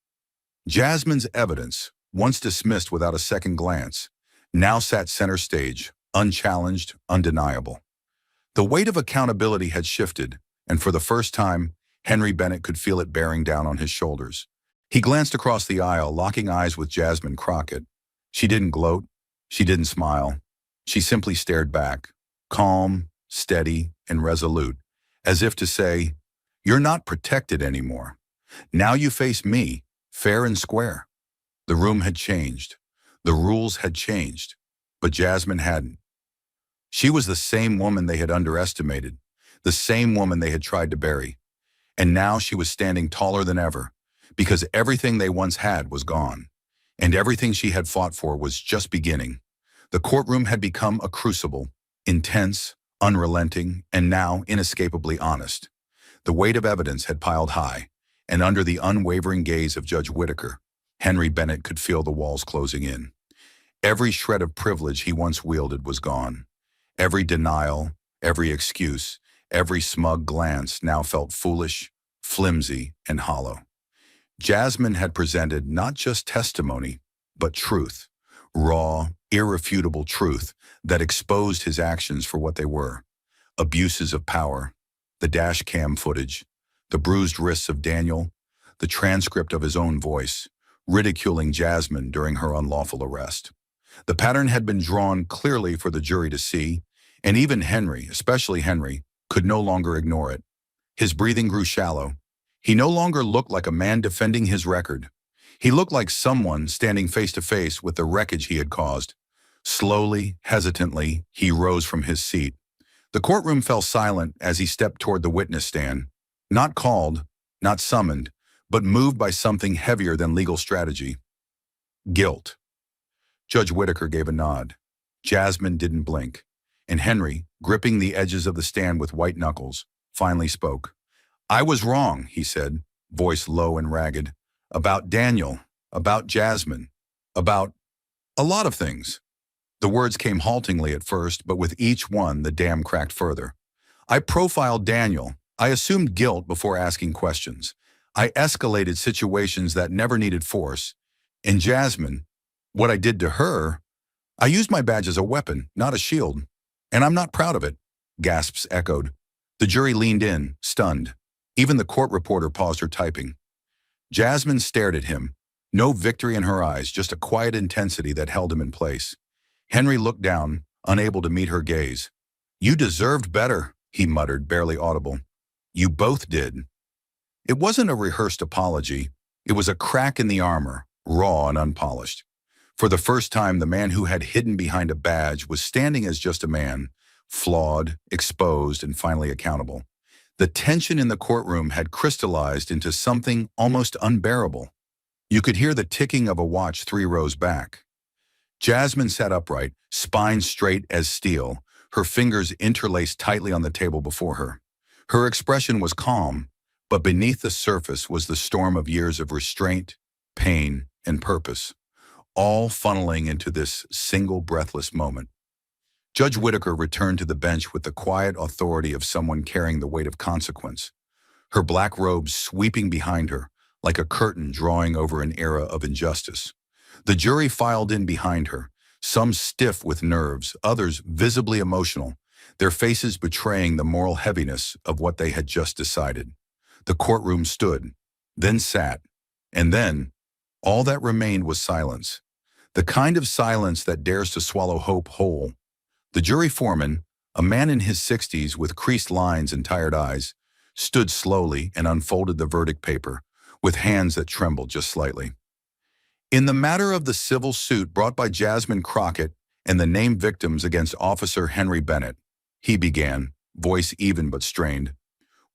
Jasmine's evidence, once dismissed without a second glance, now sat center stage, unchallenged, undeniable. The weight of accountability had shifted, and for the first time, Henry Bennett could feel it bearing down on his shoulders. He glanced across the aisle, locking eyes with Jasmine Crockett. She didn't gloat. She didn't smile. She simply stared back, calm, steady, and resolute, as if to say, "You're not protected anymore. Now you face me, fair and square." The room had changed. The rules had changed. But Jasmine hadn't. She was the same woman they had underestimated, the same woman they had tried to bury. And now she was standing taller than ever, because everything they once had was gone, and everything she had fought for was just beginning. The courtroom had become a crucible, intense, unrelenting, and now inescapably honest. The weight of evidence had piled high, and under the unwavering gaze of Judge Whitaker, Henry Bennett could feel the walls closing in. Every shred of privilege he once wielded was gone. Every denial, every excuse, every smug glance now felt foolish, flimsy, and hollow. Jasmine had presented not just testimony, but truth, raw, irrefutable truth that exposed his actions for what they were: abuses of power, the dash cam footage, the bruised wrists of Daniel, the transcript of his own voice, ridiculing Jasmine during her unlawful arrest. The pattern had been drawn clearly for the jury to see, and even Henry, especially Henry, could no longer ignore it. His breathing grew shallow. He no longer looked like a man defending his record. He looked like someone standing face to face with the wreckage he had caused. Slowly, hesitantly, he rose from his seat. The courtroom fell silent as he stepped toward the witness stand, not called, not summoned, but moved by something heavier than legal strategy: guilt. Judge Whitaker gave a nod. Jasmine didn't blink, and Henry, gripping the edges of the stand with white knuckles, finally spoke. "I was wrong," he said, voice low and ragged, "about Daniel, about Jasmine, about a lot of things." The words came haltingly at first, but with each one the dam cracked further. "I profiled Daniel. I assumed guilt before asking questions. I escalated situations that never needed force. And Jasmine, what I did to her, I used my badge as a weapon, not a shield. And I'm not proud of it." Gasps echoed. The jury leaned in, stunned. Even the court reporter paused her typing. Jasmine stared at him. No victory in her eyes, just a quiet intensity that held him in place. Henry looked down, unable to meet her gaze. "You deserved better," he muttered, barely audible. "You both did." It wasn't a rehearsed apology. It was a crack in the armor, raw and unpolished. For the first time, the man who had hidden behind a badge was standing as just a man, flawed, exposed, and finally accountable. The tension in the courtroom had crystallized into something almost unbearable. You could hear the ticking of a watch 3 rows back. Jasmine sat upright, spine straight as steel, her fingers interlaced tightly on the table before her. Her expression was calm, but beneath the surface was the storm of years of restraint, pain, and purpose, all funneling into this single breathless moment. Judge Whitaker returned to the bench with the quiet authority of someone carrying the weight of consequence, her black robes sweeping behind her like a curtain drawing over an era of injustice. The jury filed in behind her, some stiff with nerves, others visibly emotional, their faces betraying the moral heaviness of what they had just decided. The courtroom stood, then sat, and then all that remained was silence. The kind of silence that dares to swallow hope whole. The jury foreman, a man in his 60s with creased lines and tired eyes, stood slowly and unfolded the verdict paper, with hands that trembled just slightly. "In the matter of the civil suit brought by Jasmine Crockett and the named victims against Officer Henry Bennett," he began, voice even but strained,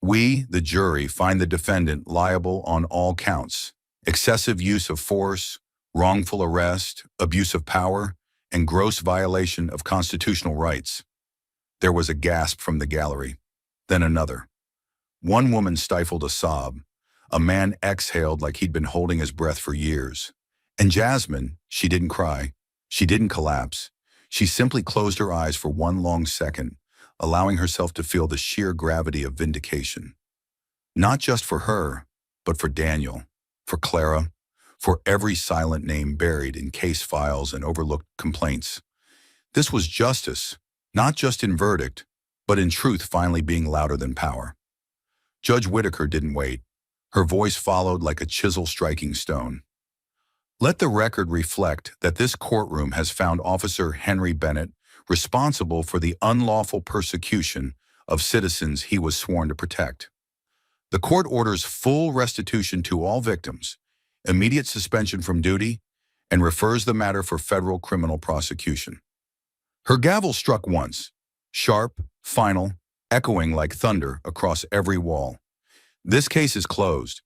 "we, the jury, find the defendant liable on all counts: excessive use of force, wrongful arrest, abuse of power, and gross violation of constitutional rights." There was a gasp from the gallery, then another. One woman stifled a sob. A man exhaled like he'd been holding his breath for years. And Jasmine, she didn't cry. She didn't collapse. She simply closed her eyes for one long second, allowing herself to feel the sheer gravity of vindication. Not just for her, but for Daniel, for Clara, for every silent name buried in case files and overlooked complaints. This was justice, not just in verdict, but in truth finally being louder than power. Judge Whitaker didn't wait. Her voice followed like a chisel striking stone. "Let the record reflect that this courtroom has found Officer Henry Bennett responsible for the unlawful persecution of citizens he was sworn to protect. The court orders full restitution to all victims, immediate suspension from duty, and refers the matter for federal criminal prosecution." Her gavel struck once, sharp, final, echoing like thunder across every wall. "This case is closed."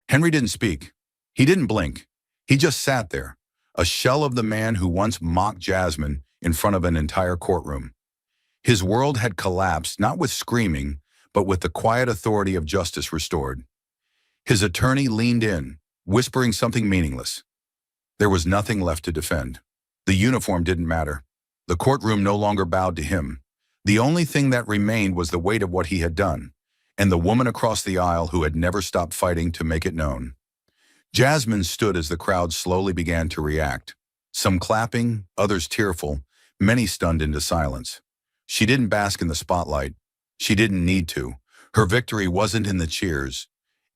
Henry didn't speak. He didn't blink. He just sat there, a shell of the man who once mocked Jasmine in front of an entire courtroom. His world had collapsed not with screaming, but with the quiet authority of justice restored. His attorney leaned in, whispering something meaningless. There was nothing left to defend. The uniform didn't matter. The courtroom no longer bowed to him. The only thing that remained was the weight of what he had done, and the woman across the aisle who had never stopped fighting to make it known. Jasmine stood as the crowd slowly began to react. Some clapping, others tearful, many stunned into silence. She didn't bask in the spotlight. She didn't need to. Her victory wasn't in the cheers.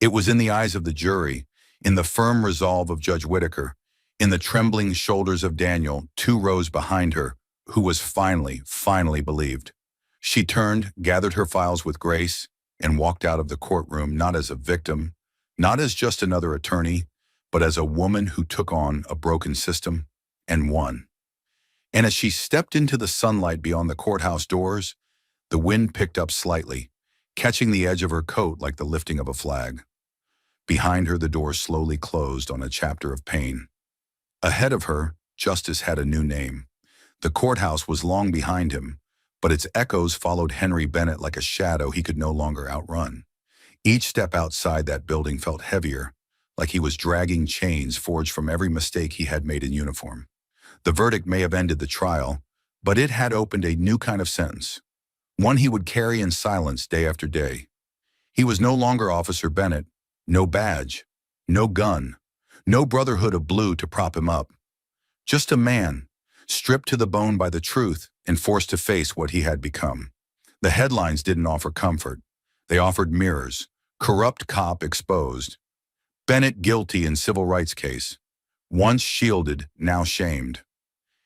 It was in the eyes of the jury, in the firm resolve of Judge Whitaker, in the trembling shoulders of Daniel, 2 rows behind her, who was finally believed. She turned, gathered her files with grace, and walked out of the courtroom not as a victim, not as just another attorney, but as a woman who took on a broken system and won. And as she stepped into the sunlight beyond the courthouse doors, the wind picked up slightly, catching the edge of her coat like the lifting of a flag. Behind her, the door slowly closed on a chapter of pain. Ahead of her, justice had a new name. The courthouse was long behind him, but its echoes followed Henry Bennett like a shadow he could no longer outrun. Each step outside that building felt heavier, like he was dragging chains forged from every mistake he had made in uniform. The verdict may have ended the trial, but it had opened a new kind of sentence, one he would carry in silence day after day. He was no longer Officer Bennett, no badge, no gun, no brotherhood of blue to prop him up. Just a man, stripped to the bone by the truth and forced to face what he had become. The headlines didn't offer comfort. They offered mirrors. Corrupt cop exposed. Bennett guilty in civil rights case. Once shielded, now shamed.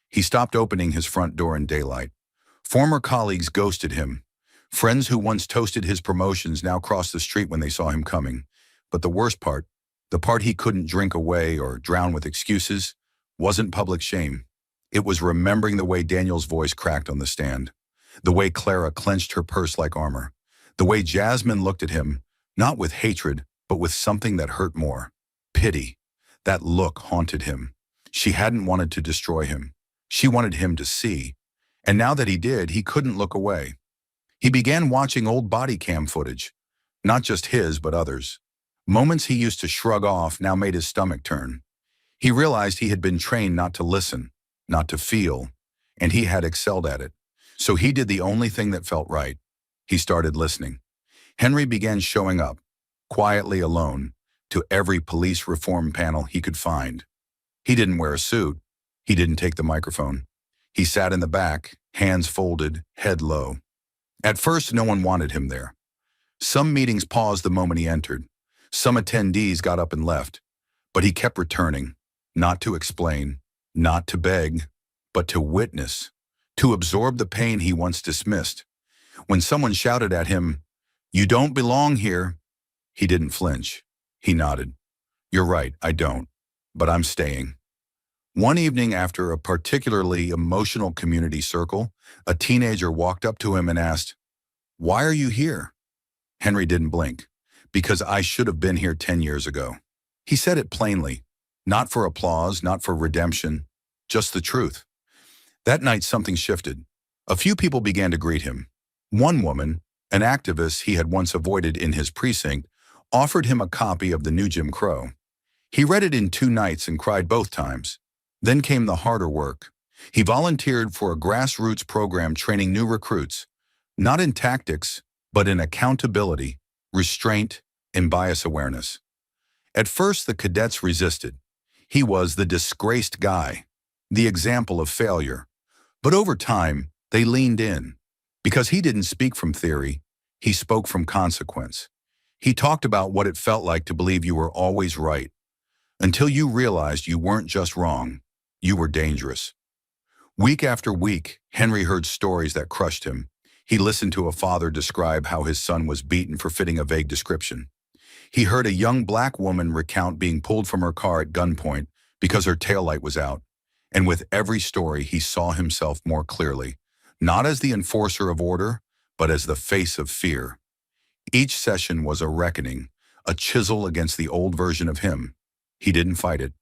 He stopped opening his front door in daylight. Former colleagues ghosted him. Friends who once toasted his promotions now crossed the street when they saw him coming. But the worst part, the part he couldn't drink away or drown with excuses, wasn't public shame. It was remembering the way Daniel's voice cracked on the stand, the way Clara clenched her purse like armor, the way Jasmine looked at him, not with hatred, but with something that hurt more, pity. That look haunted him. She hadn't wanted to destroy him. She wanted him to see. And now that he did, he couldn't look away. He began watching old body cam footage, not just his, but others. Moments he used to shrug off now made his stomach turn. He realized he had been trained not to listen, not to feel, and he had excelled at it. So he did the only thing that felt right. He started listening. Henry began showing up, quietly alone, to every police reform panel he could find. He didn't wear a suit. He didn't take the microphone. He sat in the back, hands folded, head low. At first, no one wanted him there. Some meetings paused the moment he entered. Some attendees got up and left. But he kept returning, not to explain, not to beg, but to witness, to absorb the pain he once dismissed. When someone shouted at him, "You don't belong here," he didn't flinch. He nodded. "You're right, I don't, but I'm staying." One evening after a particularly emotional community circle, a teenager walked up to him and asked, "Why are you here?" Henry didn't blink. "Because I should have been here 10 years ago." He said it plainly, not for applause, not for redemption, just the truth. That night something shifted. A few people began to greet him. One woman, an activist he had once avoided in his precinct, offered him a copy of the new Jim Crow. He read it in 2 nights and cried both times. Then came the harder work. He volunteered for a grassroots program training new recruits, not in tactics, but in accountability, restraint, and bias awareness. At first, the cadets resisted. He was the disgraced guy, the example of failure. But over time, they leaned in. Because he didn't speak from theory, he spoke from consequence. He talked about what it felt like to believe you were always right, until you realized you weren't just wrong, you were dangerous. Week after week, Henry heard stories that crushed him. He listened to a father describe how his son was beaten for fitting a vague description. He heard a young black woman recount being pulled from her car at gunpoint because her taillight was out. And with every story, he saw himself more clearly, not as the enforcer of order, but as the face of fear. Each session was a reckoning, a chisel against the old version of him. He didn't fight it.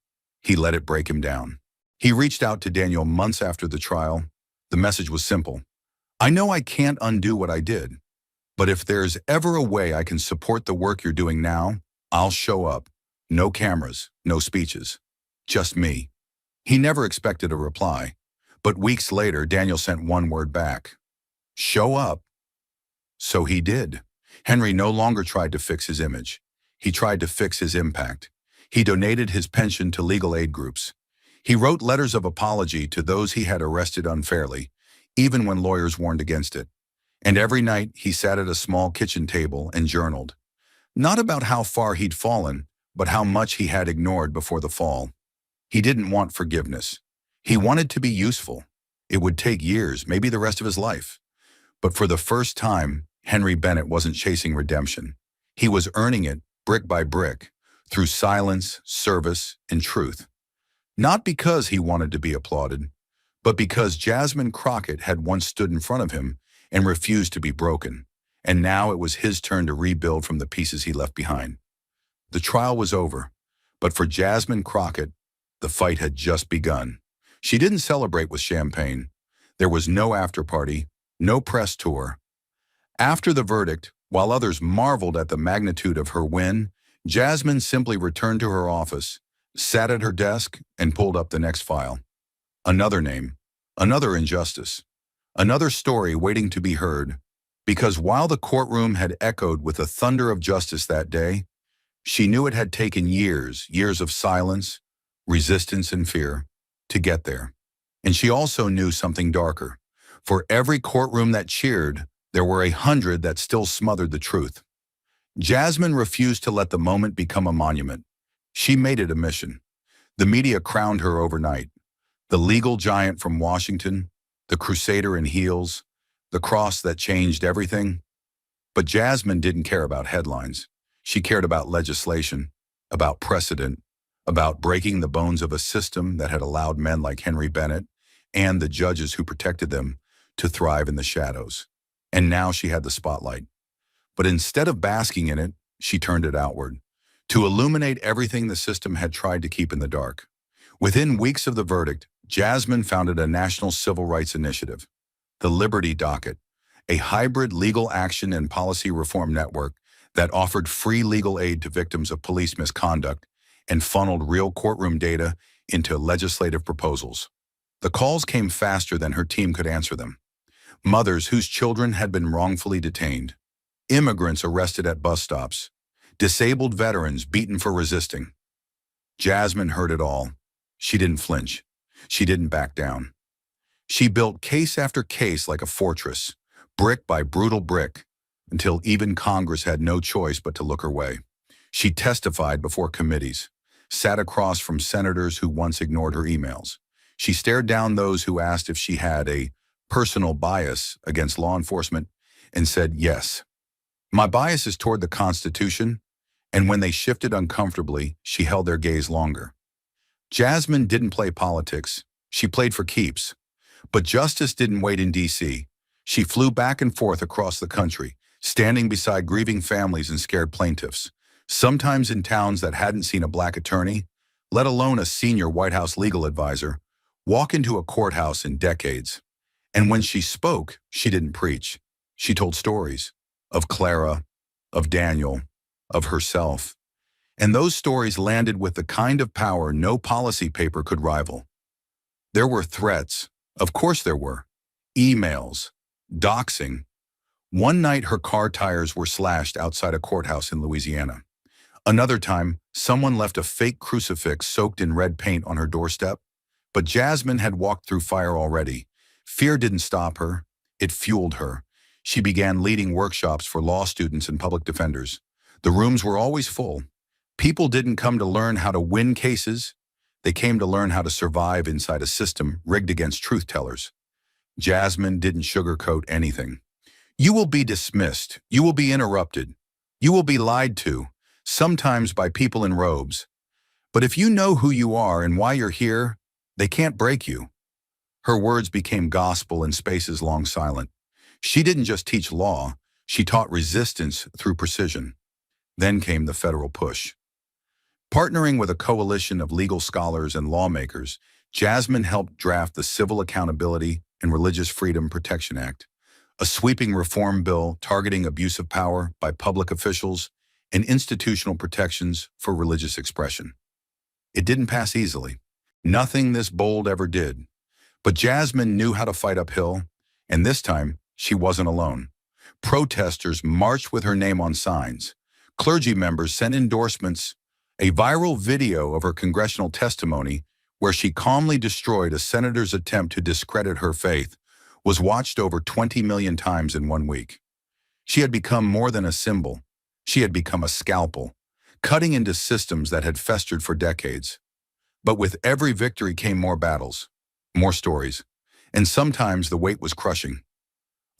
He let it break him down. He reached out to Daniel months after the trial. The message was simple. I know I can't undo what I did, but if there's ever a way I can support the work you're doing now, I'll show up. No cameras, no speeches. Just me. He never expected a reply, but weeks later, Daniel sent one word back. Show up. So he did. Henry no longer tried to fix his image. He tried to fix his impact. He donated his pension to legal aid groups. He wrote letters of apology to those he had arrested unfairly, even when lawyers warned against it. And every night he sat at a small kitchen table and journaled. Not about how far he'd fallen, but how much he had ignored before the fall. He didn't want forgiveness. He wanted to be useful. It would take years, maybe the rest of his life. But for the first time, Henry Bennett wasn't chasing redemption. He was earning it, brick by brick, through silence, service, and truth. Not because he wanted to be applauded, but because Jasmine Crockett had once stood in front of him and refused to be broken, and now it was his turn to rebuild from the pieces he left behind. The trial was over, but for Jasmine Crockett, the fight had just begun. She didn't celebrate with champagne. There was no after-party, no press tour. After the verdict, while others marveled at the magnitude of her win, Jasmine simply returned to her office, sat at her desk, and pulled up the next file. Another name, another injustice, another story waiting to be heard. Because while the courtroom had echoed with the thunder of justice that day, she knew it had taken years of silence, resistance, and fear to get there. And she also knew something darker. For every courtroom that cheered, there were 100 that still smothered the truth. Jasmine refused to let the moment become a monument. She made it a mission. The media crowned her overnight. The legal giant from Washington, the crusader in heels, the cross that changed everything. But Jasmine didn't care about headlines. She cared about legislation, about precedent, about breaking the bones of a system that had allowed men like Henry Bennett and the judges who protected them to thrive in the shadows. And now she had the spotlight. But instead of basking in it, she turned it outward, to illuminate everything the system had tried to keep in the dark. Within weeks of the verdict, Jasmine founded a national civil rights initiative, the Liberty Docket, a hybrid legal action and policy reform network that offered free legal aid to victims of police misconduct and funneled real courtroom data into legislative proposals. The calls came faster than her team could answer them. Mothers whose children had been wrongfully detained, immigrants arrested at bus stops, disabled veterans beaten for resisting. Jasmine heard it all. She didn't flinch. She didn't back down. She built case after case like a fortress, brick by brutal brick, until even Congress had no choice but to look her way. She testified before committees, sat across from senators who once ignored her emails. She stared down those who asked if she had a personal bias against law enforcement and said, yes. My bias is toward the Constitution, and when they shifted uncomfortably, she held their gaze longer. Jasmine didn't play politics. She played for keeps. But justice didn't wait in D.C. She flew back and forth across the country, standing beside grieving families and scared plaintiffs, sometimes in towns that hadn't seen a black attorney, let alone a senior White House legal advisor, walk into a courthouse in decades. And when she spoke, she didn't preach. She told stories of Clara, of Daniel, of herself. And those stories landed with the kind of power no policy paper could rival. There were threats. Of course there were. Emails. Doxing. One night her car tires were slashed outside a courthouse in Louisiana. Another time, someone left a fake crucifix soaked in red paint on her doorstep. But Jasmine had walked through fire already. Fear didn't stop her. It fueled her. She began leading workshops for law students and public defenders. The rooms were always full. People didn't come to learn how to win cases. They came to learn how to survive inside a system rigged against truth tellers. Jasmine didn't sugarcoat anything. You will be dismissed. You will be interrupted. You will be lied to, sometimes by people in robes. But if you know who you are and why you're here, they can't break you. Her words became gospel in spaces long silent. She didn't just teach law, she taught resistance through precision. Then came the federal push. Partnering with a coalition of legal scholars and lawmakers, Jasmine helped draft the Civil Accountability and Religious Freedom Protection Act, a sweeping reform bill targeting abuse of power by public officials, and institutional protections for religious expression. It didn't pass easily. Nothing this bold ever did. But Jasmine knew how to fight uphill, and this time she wasn't alone. Protesters marched with her name on signs. Clergy members sent endorsements. A viral video of her congressional testimony, where she calmly destroyed a senator's attempt to discredit her faith, was watched over 20 million times in 1 week. She had become more than a symbol. She had become a scalpel, cutting into systems that had festered for decades. But with every victory came more battles, more stories, and sometimes the weight was crushing.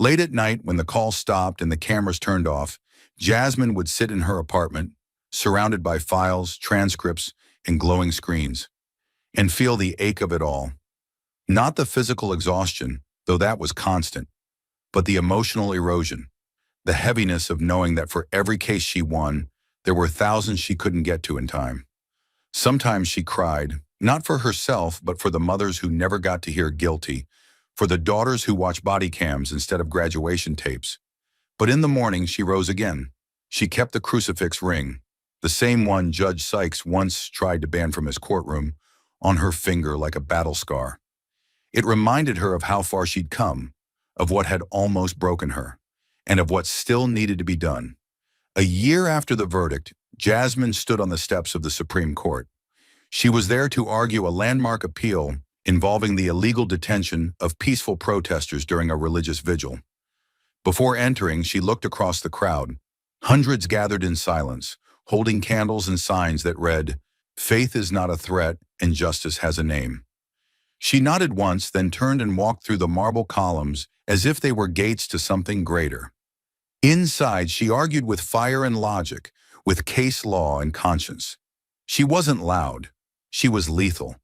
Late at night, when the call stopped and the cameras turned off, Jasmine would sit in her apartment, surrounded by files, transcripts, and glowing screens, and feel the ache of it all. Not the physical exhaustion, though that was constant, but the emotional erosion, the heaviness of knowing that for every case she won, there were thousands she couldn't get to in time. Sometimes she cried, not for herself, but for the mothers who never got to hear guilty, for the daughters who watched body cams instead of graduation tapes. But in the morning, she rose again. She kept the crucifix ring, the same one Judge Sykes once tried to ban from his courtroom, on her finger like a battle scar. It reminded her of how far she'd come, of what had almost broken her, and of what still needed to be done. A year after the verdict, Jasmine stood on the steps of the Supreme Court. She was there to argue a landmark appeal involving the illegal detention of peaceful protesters during a religious vigil. Before entering, she looked across the crowd. Hundreds gathered in silence, holding candles and signs that read, "Faith is not a threat and justice has a name." She nodded once, then turned and walked through the marble columns as if they were gates to something greater. Inside, she argued with fire and logic, with case law and conscience. She wasn't loud. She was lethal.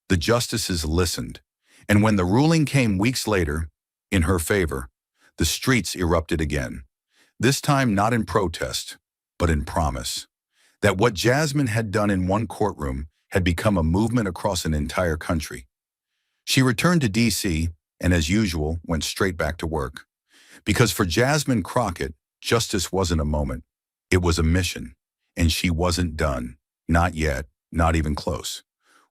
The justices listened. And when the ruling came weeks later, in her favor, the streets erupted again. This time not in protest, but in promise. That what Jasmine had done in one courtroom had become a movement across an entire country. She returned to D.C. and, as usual, went straight back to work. Because for Jasmine Crockett, justice wasn't a moment. It was a mission. And she wasn't done. Not yet. Not even close.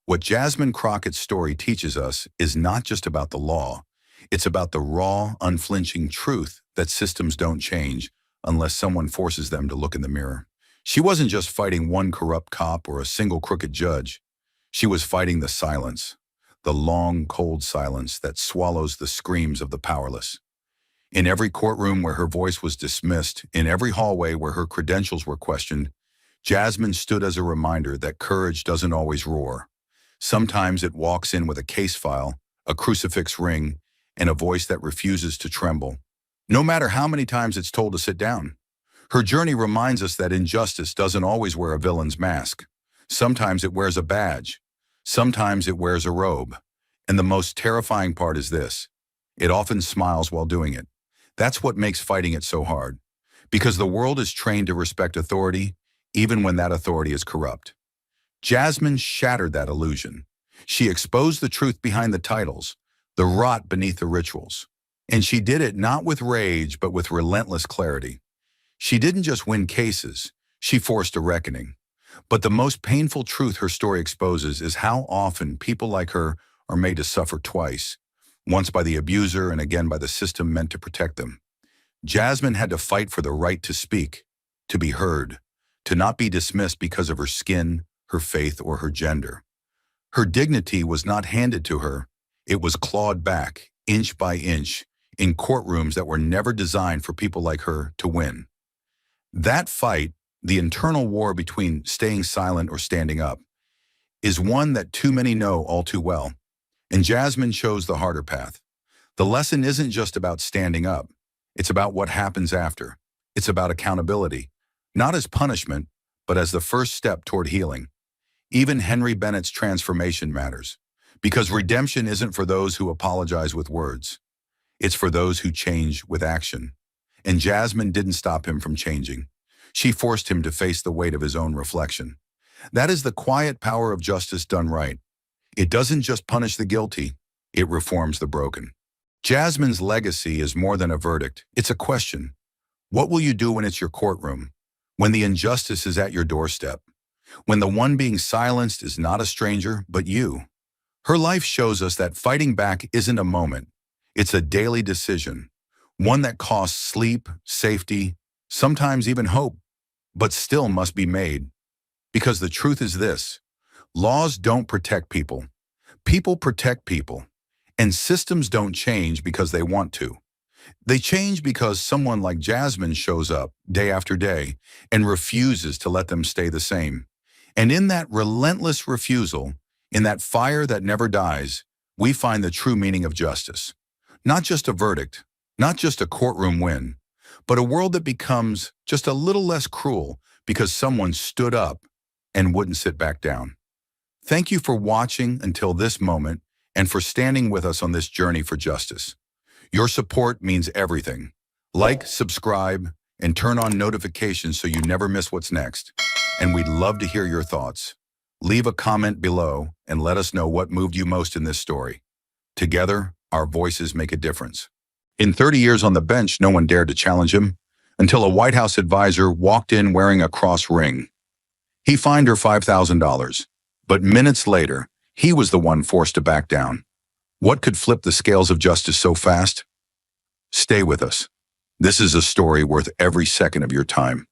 What Jasmine Crockett's story teaches us is not just about the law. It's about the raw, unflinching truth that systems don't change unless someone forces them to look in the mirror. She wasn't just fighting one corrupt cop or a single crooked judge. She was fighting the silence, the long, cold silence that swallows the screams of the powerless. In every courtroom where her voice was dismissed, in every hallway where her credentials were questioned, Jasmine stood as a reminder that courage doesn't always roar. Sometimes it walks in with a case file, a crucifix ring, and a voice that refuses to tremble, no matter how many times it's told to sit down. Her journey reminds us that injustice doesn't always wear a villain's mask. Sometimes it wears a badge. Sometimes it wears a robe. And the most terrifying part is this: it often smiles while doing it. That's what makes fighting it so hard. Because the world is trained to respect authority, even when that authority is corrupt. Jasmine shattered that illusion. She exposed the truth behind the titles, the rot beneath the rituals. And she did it not with rage, but with relentless clarity. She didn't just win cases, she forced a reckoning. But the most painful truth her story exposes is how often people like her are made to suffer twice, once by the abuser and again by the system meant to protect them. Jasmine had to fight for the right to speak, to be heard, to not be dismissed because of her skin, her faith, or her gender. Her dignity was not handed to her. It was clawed back, inch by inch, in courtrooms that were never designed for people like her to win. That fight, the internal war between staying silent or standing up, is one that too many know all too well. And Jasmine chose the harder path. The lesson isn't just about standing up. It's about what happens after. It's about accountability, not as punishment, but as the first step toward healing. Even Henry Bennett's transformation matters, because redemption isn't for those who apologize with words. It's for those who change with action. And Jasmine didn't stop him from changing. She forced him to face the weight of his own reflection. That is the quiet power of justice done right. It doesn't just punish the guilty, it reforms the broken. Jasmine's legacy is more than a verdict. It's a question. What will you do when it's your courtroom? When the injustice is at your doorstep? When the one being silenced is not a stranger, but you? Her life shows us that fighting back isn't a moment. It's a daily decision. One that costs sleep, safety, sometimes even hope, but still must be made. Because the truth is this: laws don't protect people. People protect people. And systems don't change because they want to. They change because someone like Jasmine shows up day after day and refuses to let them stay the same. And in that relentless refusal, in that fire that never dies, we find the true meaning of justice. Not just a verdict, not just a courtroom win, but a world that becomes just a little less cruel because someone stood up and wouldn't sit back down. Thank you for watching until this moment and for standing with us on this journey for justice. Your support means everything. Like, subscribe, and turn on notifications so you never miss what's next. And we'd love to hear your thoughts. Leave a comment below and let us know what moved you most in this story. Together, our voices make a difference. In 30 years on the bench, no one dared to challenge him until a White House advisor walked in wearing a cross ring. He fined her $5,000, but minutes later, he was the one forced to back down. What could flip the scales of justice so fast? Stay with us. This is a story worth every second of your time.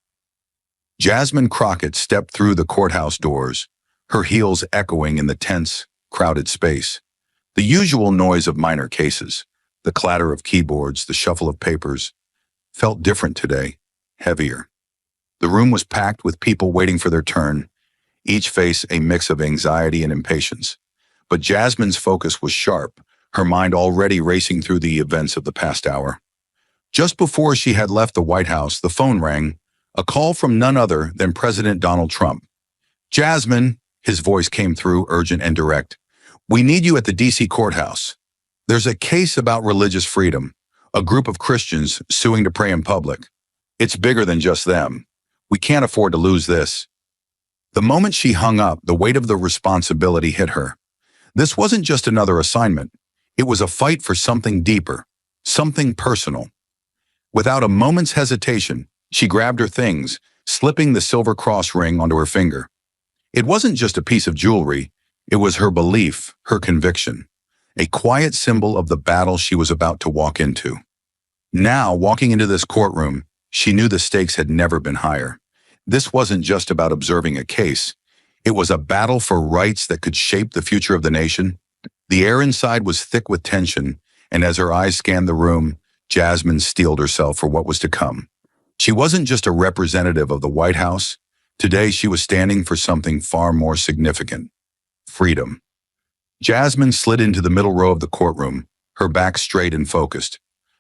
Jasmine Crockett stepped through the courthouse doors, her heels echoing in the tense, crowded space. The usual noise of minor cases, the clatter of keyboards, the shuffle of papers, felt different today, heavier. The room was packed with people waiting for their turn, each face a mix of anxiety and impatience. But Jasmine's focus was sharp, her mind already racing through the events of the past hour. Just before she had left the White House, the phone rang, a call from none other than President Donald Trump. "Jasmine," his voice came through, urgent and direct. "We need you at the D.C. courthouse. There's a case about religious freedom, a group of Christians suing to pray in public. It's bigger than just them. We can't afford to lose this." The moment she hung up, the weight of the responsibility hit her. This wasn't just another assignment. It was a fight for something deeper, something personal. Without a moment's hesitation, she grabbed her things, slipping the silver cross ring onto her finger. It wasn't just a piece of jewelry. It was her belief, her conviction, a quiet symbol of the battle she was about to walk into. Now, walking into this courtroom, she knew the stakes had never been higher. This wasn't just about observing a case. It was a battle for rights that could shape the future of the nation. The air inside was thick with tension, and as her eyes scanned the room, Jasmine steeled herself for what was to come. She wasn't just a representative of the White House. Today, she was standing for something far more significant: freedom. Jasmine slid into the middle row of the courtroom, her back straight and focused.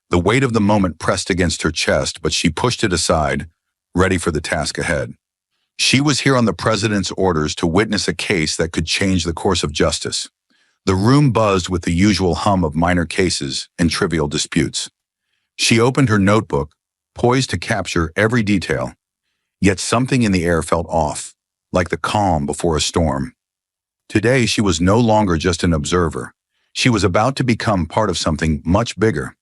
The weight of the moment pressed against her chest, but she pushed it aside, ready for the task ahead. She was here on the president's orders to witness a case that could change the course of justice. The room buzzed with the usual hum of minor cases and trivial disputes. She opened her notebook, poised to capture every detail. Yet something in the air felt off, like the calm before a storm. Today, she was no longer just an observer. She was about to become part of something much bigger.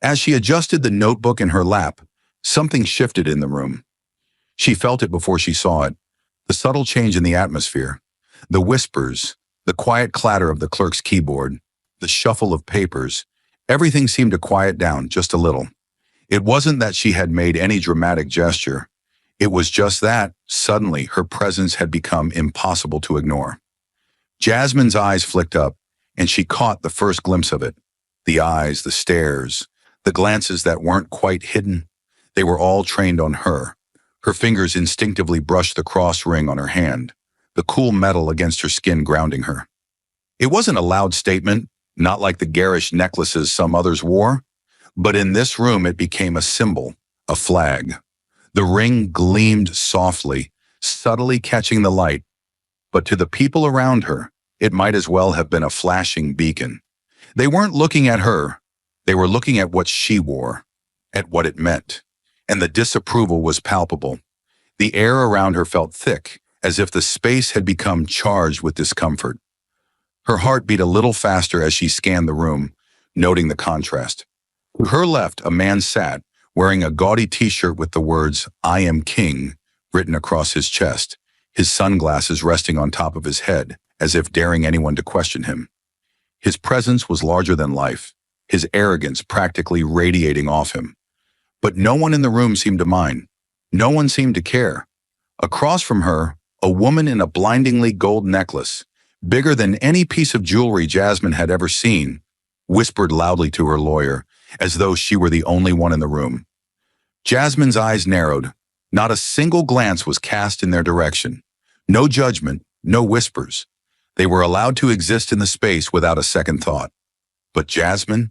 As she adjusted the notebook in her lap, something shifted in the room. She felt it before she saw it, the subtle change in the atmosphere, the whispers, the quiet clatter of the clerk's keyboard, the shuffle of papers. Everything seemed to quiet down just a little. It wasn't that she had made any dramatic gesture. It was just that, suddenly, her presence had become impossible to ignore. Jasmine's eyes flicked up, and she caught the first glimpse of it. The eyes, the stares, the glances that weren't quite hidden. They were all trained on her. Her fingers instinctively brushed the cross ring on her hand, the cool metal against her skin grounding her. It wasn't a loud statement, not like the garish necklaces some others wore, but in this room it became a symbol, a flag. The ring gleamed softly, subtly catching the light, but to the people around her, it might as well have been a flashing beacon. They weren't looking at her, they were looking at what she wore, at what it meant, and the disapproval was palpable. The air around her felt thick, as if the space had become charged with discomfort. Her heart beat a little faster as she scanned the room, noting the contrast. To her left, a man sat, wearing a gaudy t-shirt with the words, "I am king," written across his chest, his sunglasses resting on top of his head, as if daring anyone to question him. His presence was larger than life, his arrogance practically radiating off him. But no one in the room seemed to mind. No one seemed to care. Across from her, a woman in a blindingly gold necklace, bigger than any piece of jewelry Jasmine had ever seen, whispered loudly to her lawyer, as though she were the only one in the room. Jasmine's eyes narrowed. Not a single glance was cast in their direction. No judgment, no whispers. They were allowed to exist in the space without a second thought. But Jasmine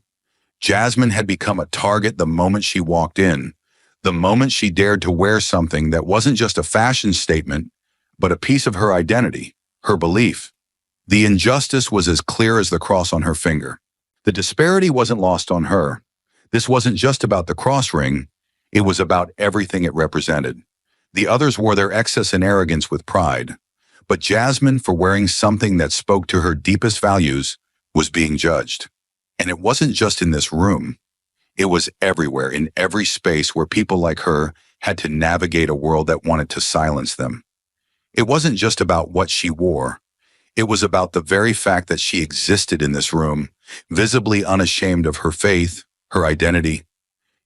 had become a target the moment she walked in, the moment she dared to wear something that wasn't just a fashion statement, but a piece of her identity, her belief. The injustice was as clear as the cross on her finger. The disparity wasn't lost on her. This wasn't just about the cross ring, it was about everything it represented. The others wore their excess and arrogance with pride, but Jasmine, for wearing something that spoke to her deepest values, was being judged. And it wasn't just in this room. It was everywhere, in every space where people like her had to navigate a world that wanted to silence them. It wasn't just about what she wore. It was about the very fact that she existed in this room, visibly unashamed of her faith, her identity.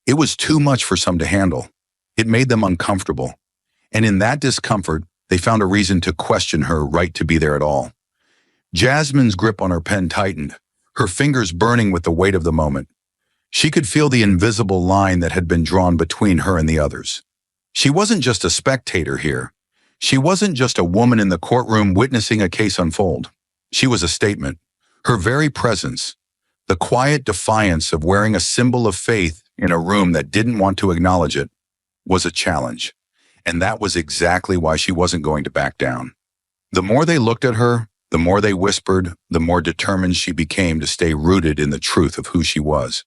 It was too much for some to handle. It made them uncomfortable. And in that discomfort, they found a reason to question her right to be there at all. Jasmine's grip on her pen tightened, her fingers burning with the weight of the moment. She could feel the invisible line that had been drawn between her and the others. She wasn't just a spectator here. She wasn't just a woman in the courtroom witnessing a case unfold. She was a statement. Her very presence, the quiet defiance of wearing a symbol of faith in a room that didn't want to acknowledge it, was a challenge. And that was exactly why she wasn't going to back down. The more they looked at her, the more they whispered, the more determined she became to stay rooted in the truth of who she was.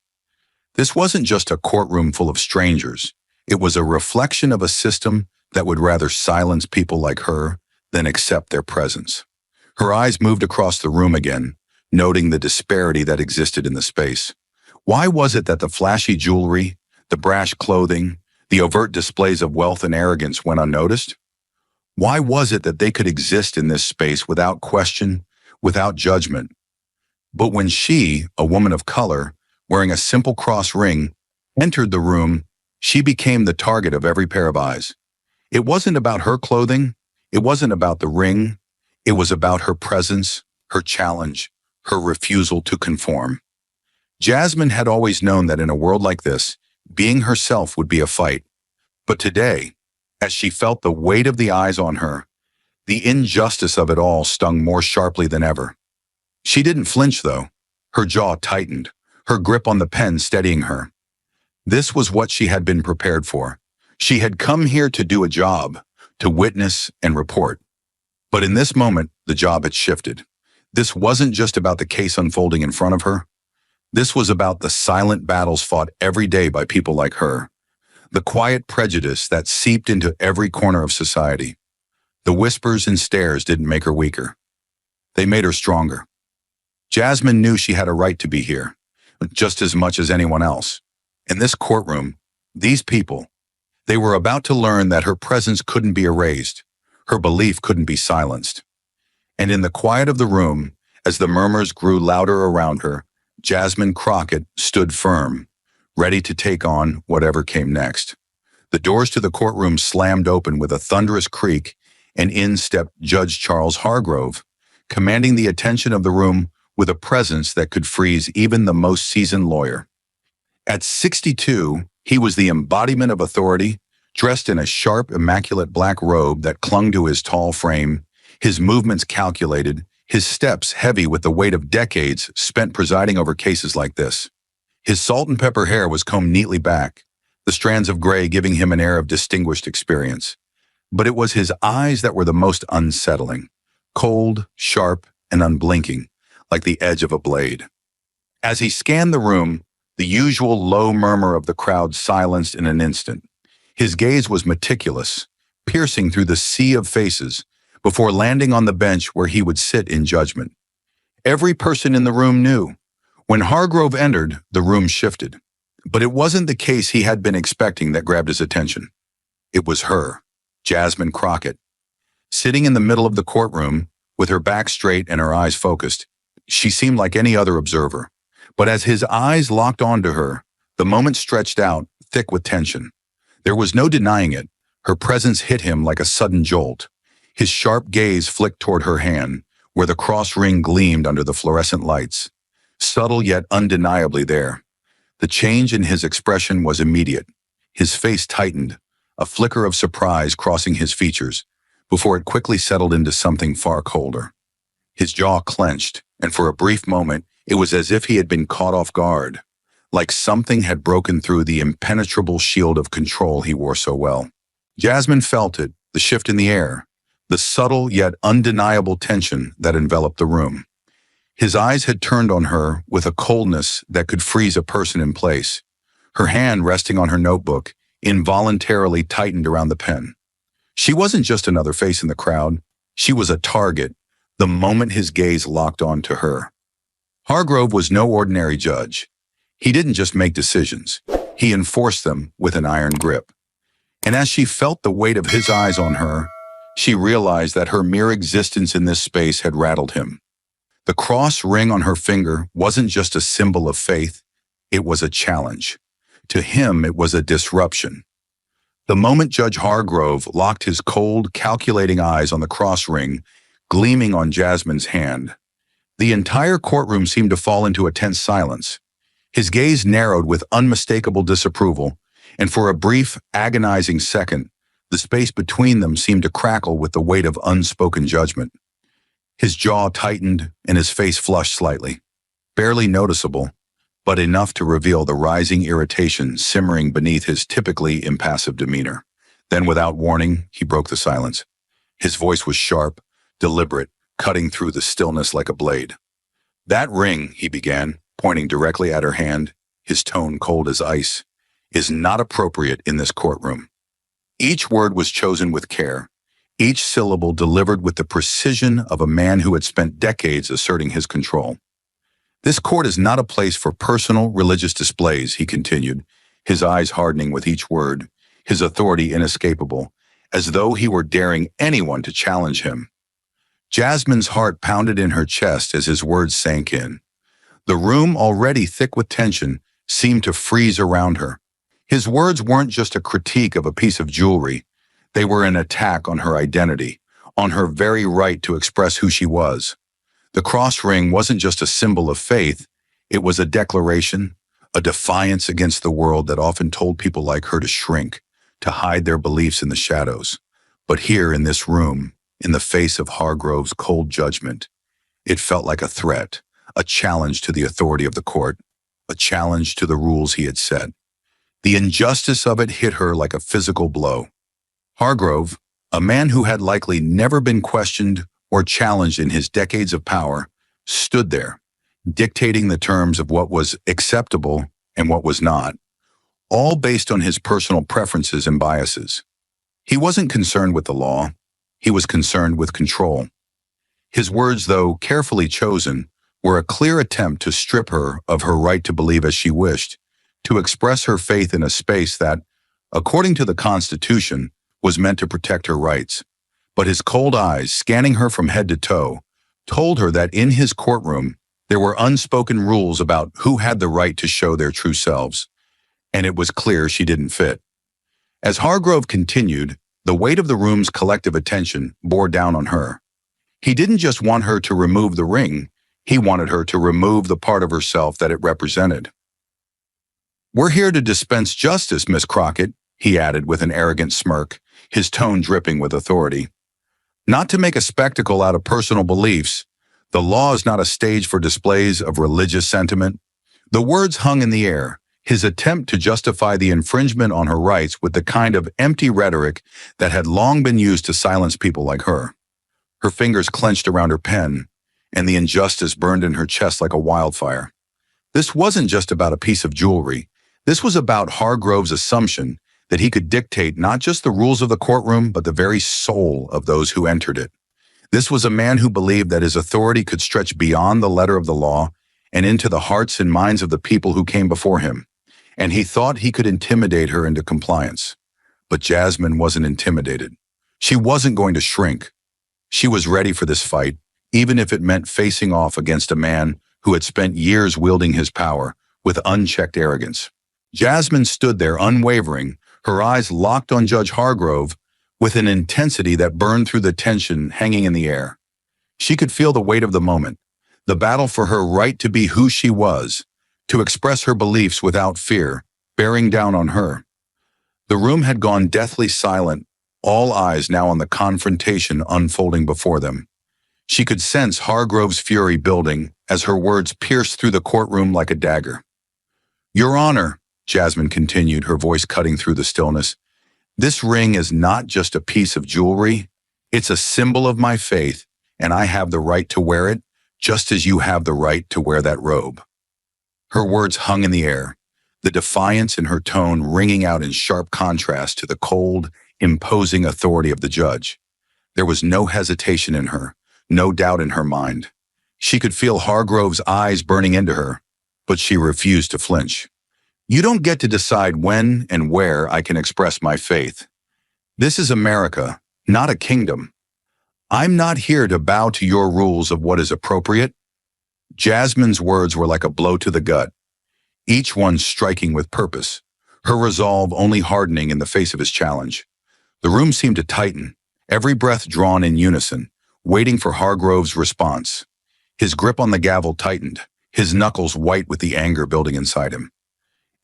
This wasn't just a courtroom full of strangers. It was a reflection of a system that would rather silence people like her than accept their presence. Her eyes moved across the room again, noting the disparity that existed in the space. Why was it that the flashy jewelry, the brash clothing, the overt displays of wealth and arrogance went unnoticed? Why was it that they could exist in this space without question, without judgment? But when she, a woman of color, wearing a simple cross ring, entered the room, she became the target of every pair of eyes. It wasn't about her clothing, it wasn't about the ring, it was about her presence, her challenge, her refusal to conform. Jasmine had always known that in a world like this, being herself would be a fight. But today, as she felt the weight of the eyes on her, the injustice of it all stung more sharply than ever. She didn't flinch, though. Her jaw tightened, her grip on the pen steadying her. This was what she had been prepared for. She had come here to do a job, to witness and report. But in this moment, the job had shifted. This wasn't just about the case unfolding in front of her. This was about the silent battles fought every day by people like her, the quiet prejudice that seeped into every corner of society. The whispers and stares didn't make her weaker. They made her stronger. Jasmine knew she had a right to be here, just as much as anyone else. In this courtroom, these people, they were about to learn that her presence couldn't be erased, her belief couldn't be silenced. And in the quiet of the room, as the murmurs grew louder around her, Jasmine Crockett stood firm, ready to take on whatever came next. The doors to the courtroom slammed open with a thunderous creak, and in stepped Judge Charles Hargrove, commanding the attention of the room with a presence that could freeze even the most seasoned lawyer. At 62, he was the embodiment of authority, dressed in a sharp, immaculate black robe that clung to his tall frame, his movements calculated, his steps heavy with the weight of decades spent presiding over cases like this. His salt and pepper hair was combed neatly back, the strands of gray giving him an air of distinguished experience. But it was his eyes that were the most unsettling, cold, sharp, and unblinking, like the edge of a blade. As he scanned the room, the usual low murmur of the crowd silenced in an instant. His gaze was meticulous, piercing through the sea of faces, before landing on the bench where he would sit in judgment. Every person in the room knew. When Hargrove entered, the room shifted. But it wasn't the case he had been expecting that grabbed his attention. It was her, Jasmine Crockett. Sitting in the middle of the courtroom, with her back straight and her eyes focused, she seemed like any other observer. But as his eyes locked onto her, the moment stretched out, thick with tension. There was no denying it. Her presence hit him like a sudden jolt. His sharp gaze flicked toward her hand, where the cross ring gleamed under the fluorescent lights. Subtle yet undeniably there. The change in his expression was immediate. His face tightened, a flicker of surprise crossing his features, before it quickly settled into something far colder. His jaw clenched, and for a brief moment, it was as if he had been caught off guard, like something had broken through the impenetrable shield of control he wore so well. Jasmine felt it, the shift in the air, the subtle yet undeniable tension that enveloped the room. His eyes had turned on her with a coldness that could freeze a person in place. Her hand resting on her notebook involuntarily tightened around the pen. She wasn't just another face in the crowd. She was a target the moment his gaze locked on to her. Hargrove was no ordinary judge. He didn't just make decisions. He enforced them with an iron grip. And as she felt the weight of his eyes on her, she realized that her mere existence in this space had rattled him. The cross ring on her finger wasn't just a symbol of faith, it was a challenge. To him, it was a disruption. The moment Judge Hargrove locked his cold, calculating eyes on the cross ring, gleaming on Jasmine's hand, the entire courtroom seemed to fall into a tense silence. His gaze narrowed with unmistakable disapproval, and for a brief, agonizing second, the space between them seemed to crackle with the weight of unspoken judgment. His jaw tightened and his face flushed slightly, barely noticeable, but enough to reveal the rising irritation simmering beneath his typically impassive demeanor. Then, without warning, he broke the silence. His voice was sharp, deliberate, cutting through the stillness like a blade. "That ring," he began, pointing directly at her hand, his tone cold as ice, "is not appropriate in this courtroom." Each word was chosen with care, each syllable delivered with the precision of a man who had spent decades asserting his control. "This court is not a place for personal religious displays," he continued, his eyes hardening with each word, his authority inescapable, as though he were daring anyone to challenge him. Jasmine's heart pounded in her chest as his words sank in. The room, already thick with tension, seemed to freeze around her. His words weren't just a critique of a piece of jewelry. They were an attack on her identity, on her very right to express who she was. The cross ring wasn't just a symbol of faith, it was a declaration, a defiance against the world that often told people like her to shrink, to hide their beliefs in the shadows. But here in this room, in the face of Hargrove's cold judgment, it felt like a threat, a challenge to the authority of the court, a challenge to the rules he had set. The injustice of it hit her like a physical blow. Hargrove, a man who had likely never been questioned or challenged in his decades of power, stood there, dictating the terms of what was acceptable and what was not, all based on his personal preferences and biases. He wasn't concerned with the law, he was concerned with control. His words, though carefully chosen, were a clear attempt to strip her of her right to believe as she wished, to express her faith in a space that, according to the Constitution, was meant to protect her rights. But his cold eyes, scanning her from head to toe, told her that in his courtroom, there were unspoken rules about who had the right to show their true selves, and it was clear she didn't fit. As Hargrove continued, the weight of the room's collective attention bore down on her. He didn't just want her to remove the ring, he wanted her to remove the part of herself that it represented. "We're here to dispense justice, Miss Crockett," he added with an arrogant smirk, his tone dripping with authority. "Not to make a spectacle out of personal beliefs. The law is not a stage for displays of religious sentiment." The words hung in the air, his attempt to justify the infringement on her rights with the kind of empty rhetoric that had long been used to silence people like her. Her fingers clenched around her pen, and the injustice burned in her chest like a wildfire. This wasn't just about a piece of jewelry. This was about Hargrove's assumption that he could dictate not just the rules of the courtroom, but the very soul of those who entered it. This was a man who believed that his authority could stretch beyond the letter of the law and into the hearts and minds of the people who came before him, and he thought he could intimidate her into compliance. But Jasmine wasn't intimidated. She wasn't going to shrink. She was ready for this fight, even if it meant facing off against a man who had spent years wielding his power with unchecked arrogance. Jasmine stood there unwavering, her eyes locked on Judge Hargrove with an intensity that burned through the tension hanging in the air. She could feel the weight of the moment, the battle for her right to be who she was, to express her beliefs without fear, bearing down on her. The room had gone deathly silent, all eyes now on the confrontation unfolding before them. She could sense Hargrove's fury building as her words pierced through the courtroom like a dagger. "Your Honor," Jasmine continued, her voice cutting through the stillness, "this ring is not just a piece of jewelry. It's a symbol of my faith, and I have the right to wear it, just as you have the right to wear that robe." Her words hung in the air, the defiance in her tone ringing out in sharp contrast to the cold, imposing authority of the judge. There was no hesitation in her, no doubt in her mind. She could feel Hargrove's eyes burning into her, but she refused to flinch. "You don't get to decide when and where I can express my faith. This is America, not a kingdom. I'm not here to bow to your rules of what is appropriate." Jasmine's words were like a blow to the gut, each one striking with purpose, her resolve only hardening in the face of his challenge. The room seemed to tighten, every breath drawn in unison, waiting for Hargrove's response. His grip on the gavel tightened, his knuckles white with the anger building inside him.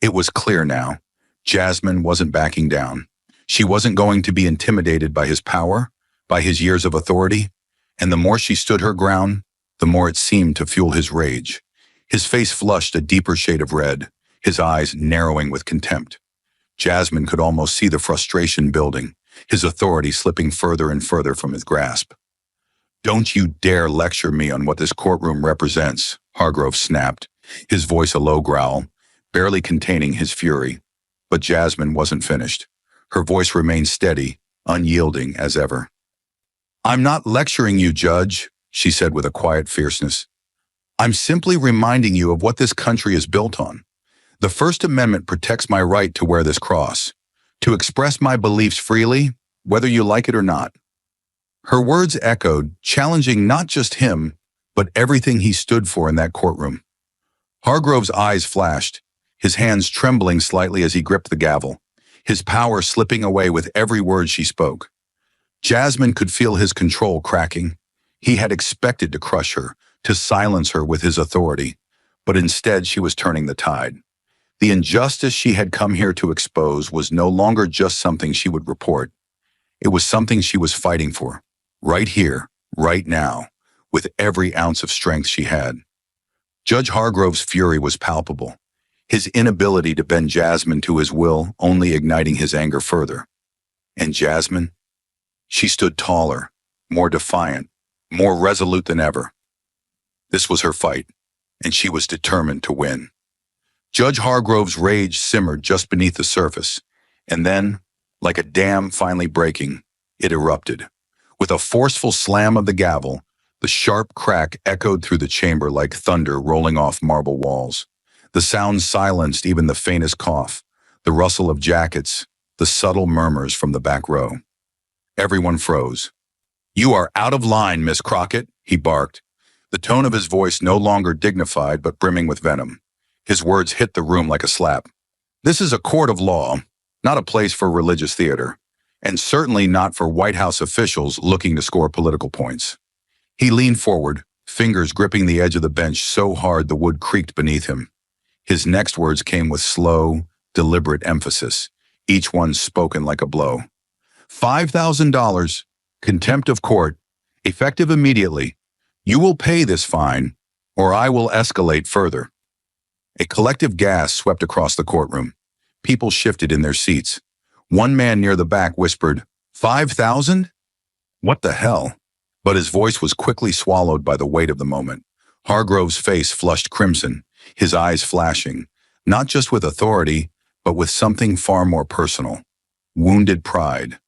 It was clear now. Jasmine wasn't backing down. She wasn't going to be intimidated by his power, by his years of authority, and the more she stood her ground, the more it seemed to fuel his rage. His face flushed a deeper shade of red, his eyes narrowing with contempt. Jasmine could almost see the frustration building, his authority slipping further and further from his grasp. "Don't you dare lecture me on what this courtroom represents," Hargrove snapped, his voice a low growl, barely containing his fury. But Jasmine wasn't finished. Her voice remained steady, unyielding as ever. "I'm not lecturing you, Judge," she said with a quiet fierceness. "I'm simply reminding you of what this country is built on. The First Amendment protects my right to wear this cross, to express my beliefs freely, whether you like it or not." Her words echoed, challenging not just him, but everything he stood for in that courtroom. Hargrove's eyes flashed, his hands trembling slightly as he gripped the gavel, his power slipping away with every word she spoke. Jasmine could feel his control cracking. He had expected to crush her, to silence her with his authority, but instead she was turning the tide. The injustice she had come here to expose was no longer just something she would report. It was something she was fighting for, right here, right now, with every ounce of strength she had. Judge Hargrove's fury was palpable, his inability to bend Jasmine to his will only igniting his anger further. And Jasmine? She stood taller, more defiant, more resolute than ever. This was her fight, and she was determined to win. Judge Hargrove's rage simmered just beneath the surface, and then, like a dam finally breaking, it erupted. With a forceful slam of the gavel, the sharp crack echoed through the chamber like thunder rolling off marble walls. The sound silenced even the faintest cough, the rustle of jackets, the subtle murmurs from the back row. Everyone froze. "You are out of line, Miss Crockett," he barked, the tone of his voice no longer dignified but brimming with venom. His words hit the room like a slap. "This is a court of law, not a place for religious theater, and certainly not for White House officials looking to score political points." He leaned forward, fingers gripping the edge of the bench so hard the wood creaked beneath him. His next words came with slow, deliberate emphasis, each one spoken like a blow. $5,000, contempt of court, effective immediately. You will pay this fine, or I will escalate further." A collective gasp swept across the courtroom. People shifted in their seats. One man near the back whispered, "5,000? What the hell?" But his voice was quickly swallowed by the weight of the moment. Hargrove's face flushed crimson, his eyes flashing, not just with authority, but with something far more personal. Wounded pride.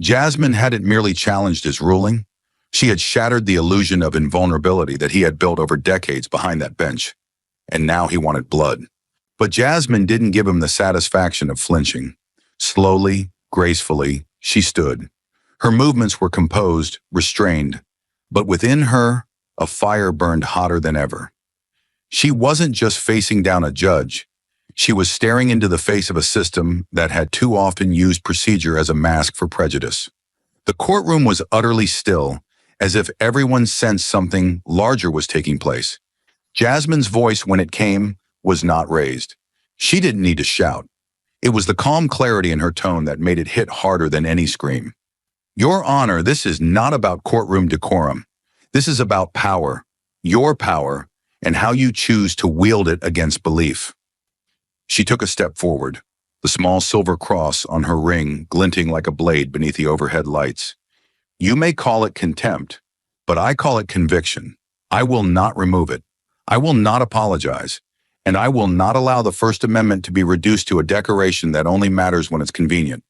Jasmine hadn't merely challenged his ruling. She had shattered the illusion of invulnerability that he had built over decades behind that bench. and now he wanted blood. But Jasmine didn't give him the satisfaction of flinching. Slowly, gracefully, she stood. Her movements were composed, restrained, but within her, a fire burned hotter than ever. She wasn't just facing down a judge. She was staring into the face of a system that had too often used procedure as a mask for prejudice. The courtroom was utterly still, as if everyone sensed something larger was taking place. Jasmine's voice, when it came, was not raised. She didn't need to shout. It was the calm clarity in her tone that made it hit harder than any scream. Your Honor, this is not about courtroom decorum. This is about power, your power, and how you choose to wield it against belief. She took a step forward, the small silver cross on her ring glinting like a blade beneath the overhead lights. You may call it contempt, but I call it conviction. I will not remove it. I will not apologize. And I will not allow the First Amendment to be reduced to a decoration that only matters when it's convenient.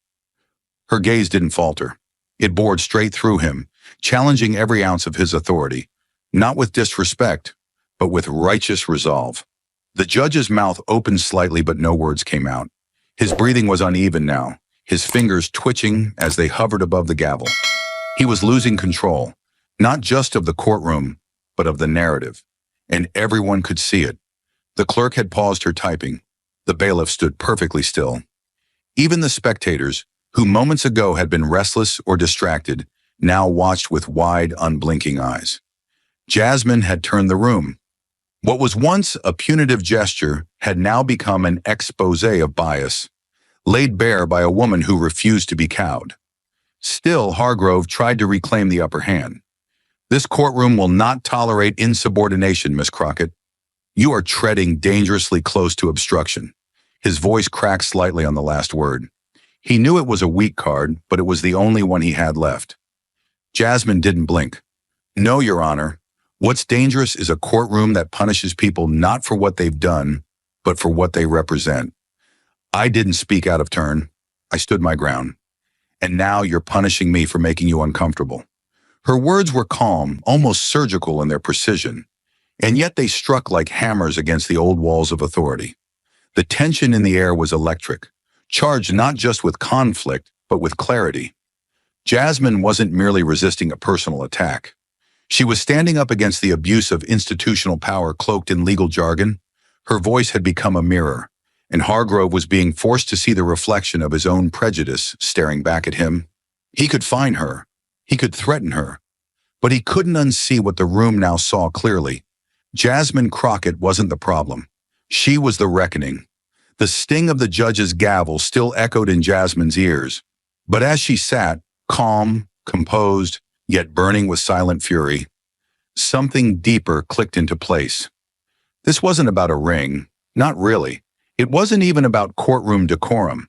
Her gaze didn't falter. It bored straight through him, challenging every ounce of his authority, not with disrespect, but with righteous resolve. The judge's mouth opened slightly, but no words came out. His breathing was uneven now, his fingers twitching as they hovered above the gavel. He was losing control, not just of the courtroom, but of the narrative, and everyone could see it. The clerk had paused her typing. The bailiff stood perfectly still. Even the spectators, who moments ago had been restless or distracted, now watched with wide, unblinking eyes. Jasmine had turned the room. What was once a punitive gesture had now become an exposé of bias, laid bare by a woman who refused to be cowed. Still, Hargrove tried to reclaim the upper hand. This courtroom will not tolerate insubordination, Miss Crockett. You are treading dangerously close to obstruction. His voice cracked slightly on the last word. He knew it was a weak card, but it was the only one he had left. Jasmine didn't blink. No, Your Honor. What's dangerous is a courtroom that punishes people not for what they've done, but for what they represent. I didn't speak out of turn. I stood my ground. And now you're punishing me for making you uncomfortable. Her words were calm, almost surgical in their precision, and yet they struck like hammers against the old walls of authority. The tension in the air was electric, charged not just with conflict, but with clarity. Jasmine wasn't merely resisting a personal attack. She was standing up against the abuse of institutional power cloaked in legal jargon. Her voice had become a mirror, and Hargrove was being forced to see the reflection of his own prejudice staring back at him. He could find her. He could threaten her. But he couldn't unsee what the room now saw clearly. Jasmine Crockett wasn't the problem. She was the reckoning. The sting of the judge's gavel still echoed in Jasmine's ears. But as she sat, calm, composed, yet burning with silent fury, something deeper clicked into place. This wasn't about a ring, not really. It wasn't even about courtroom decorum.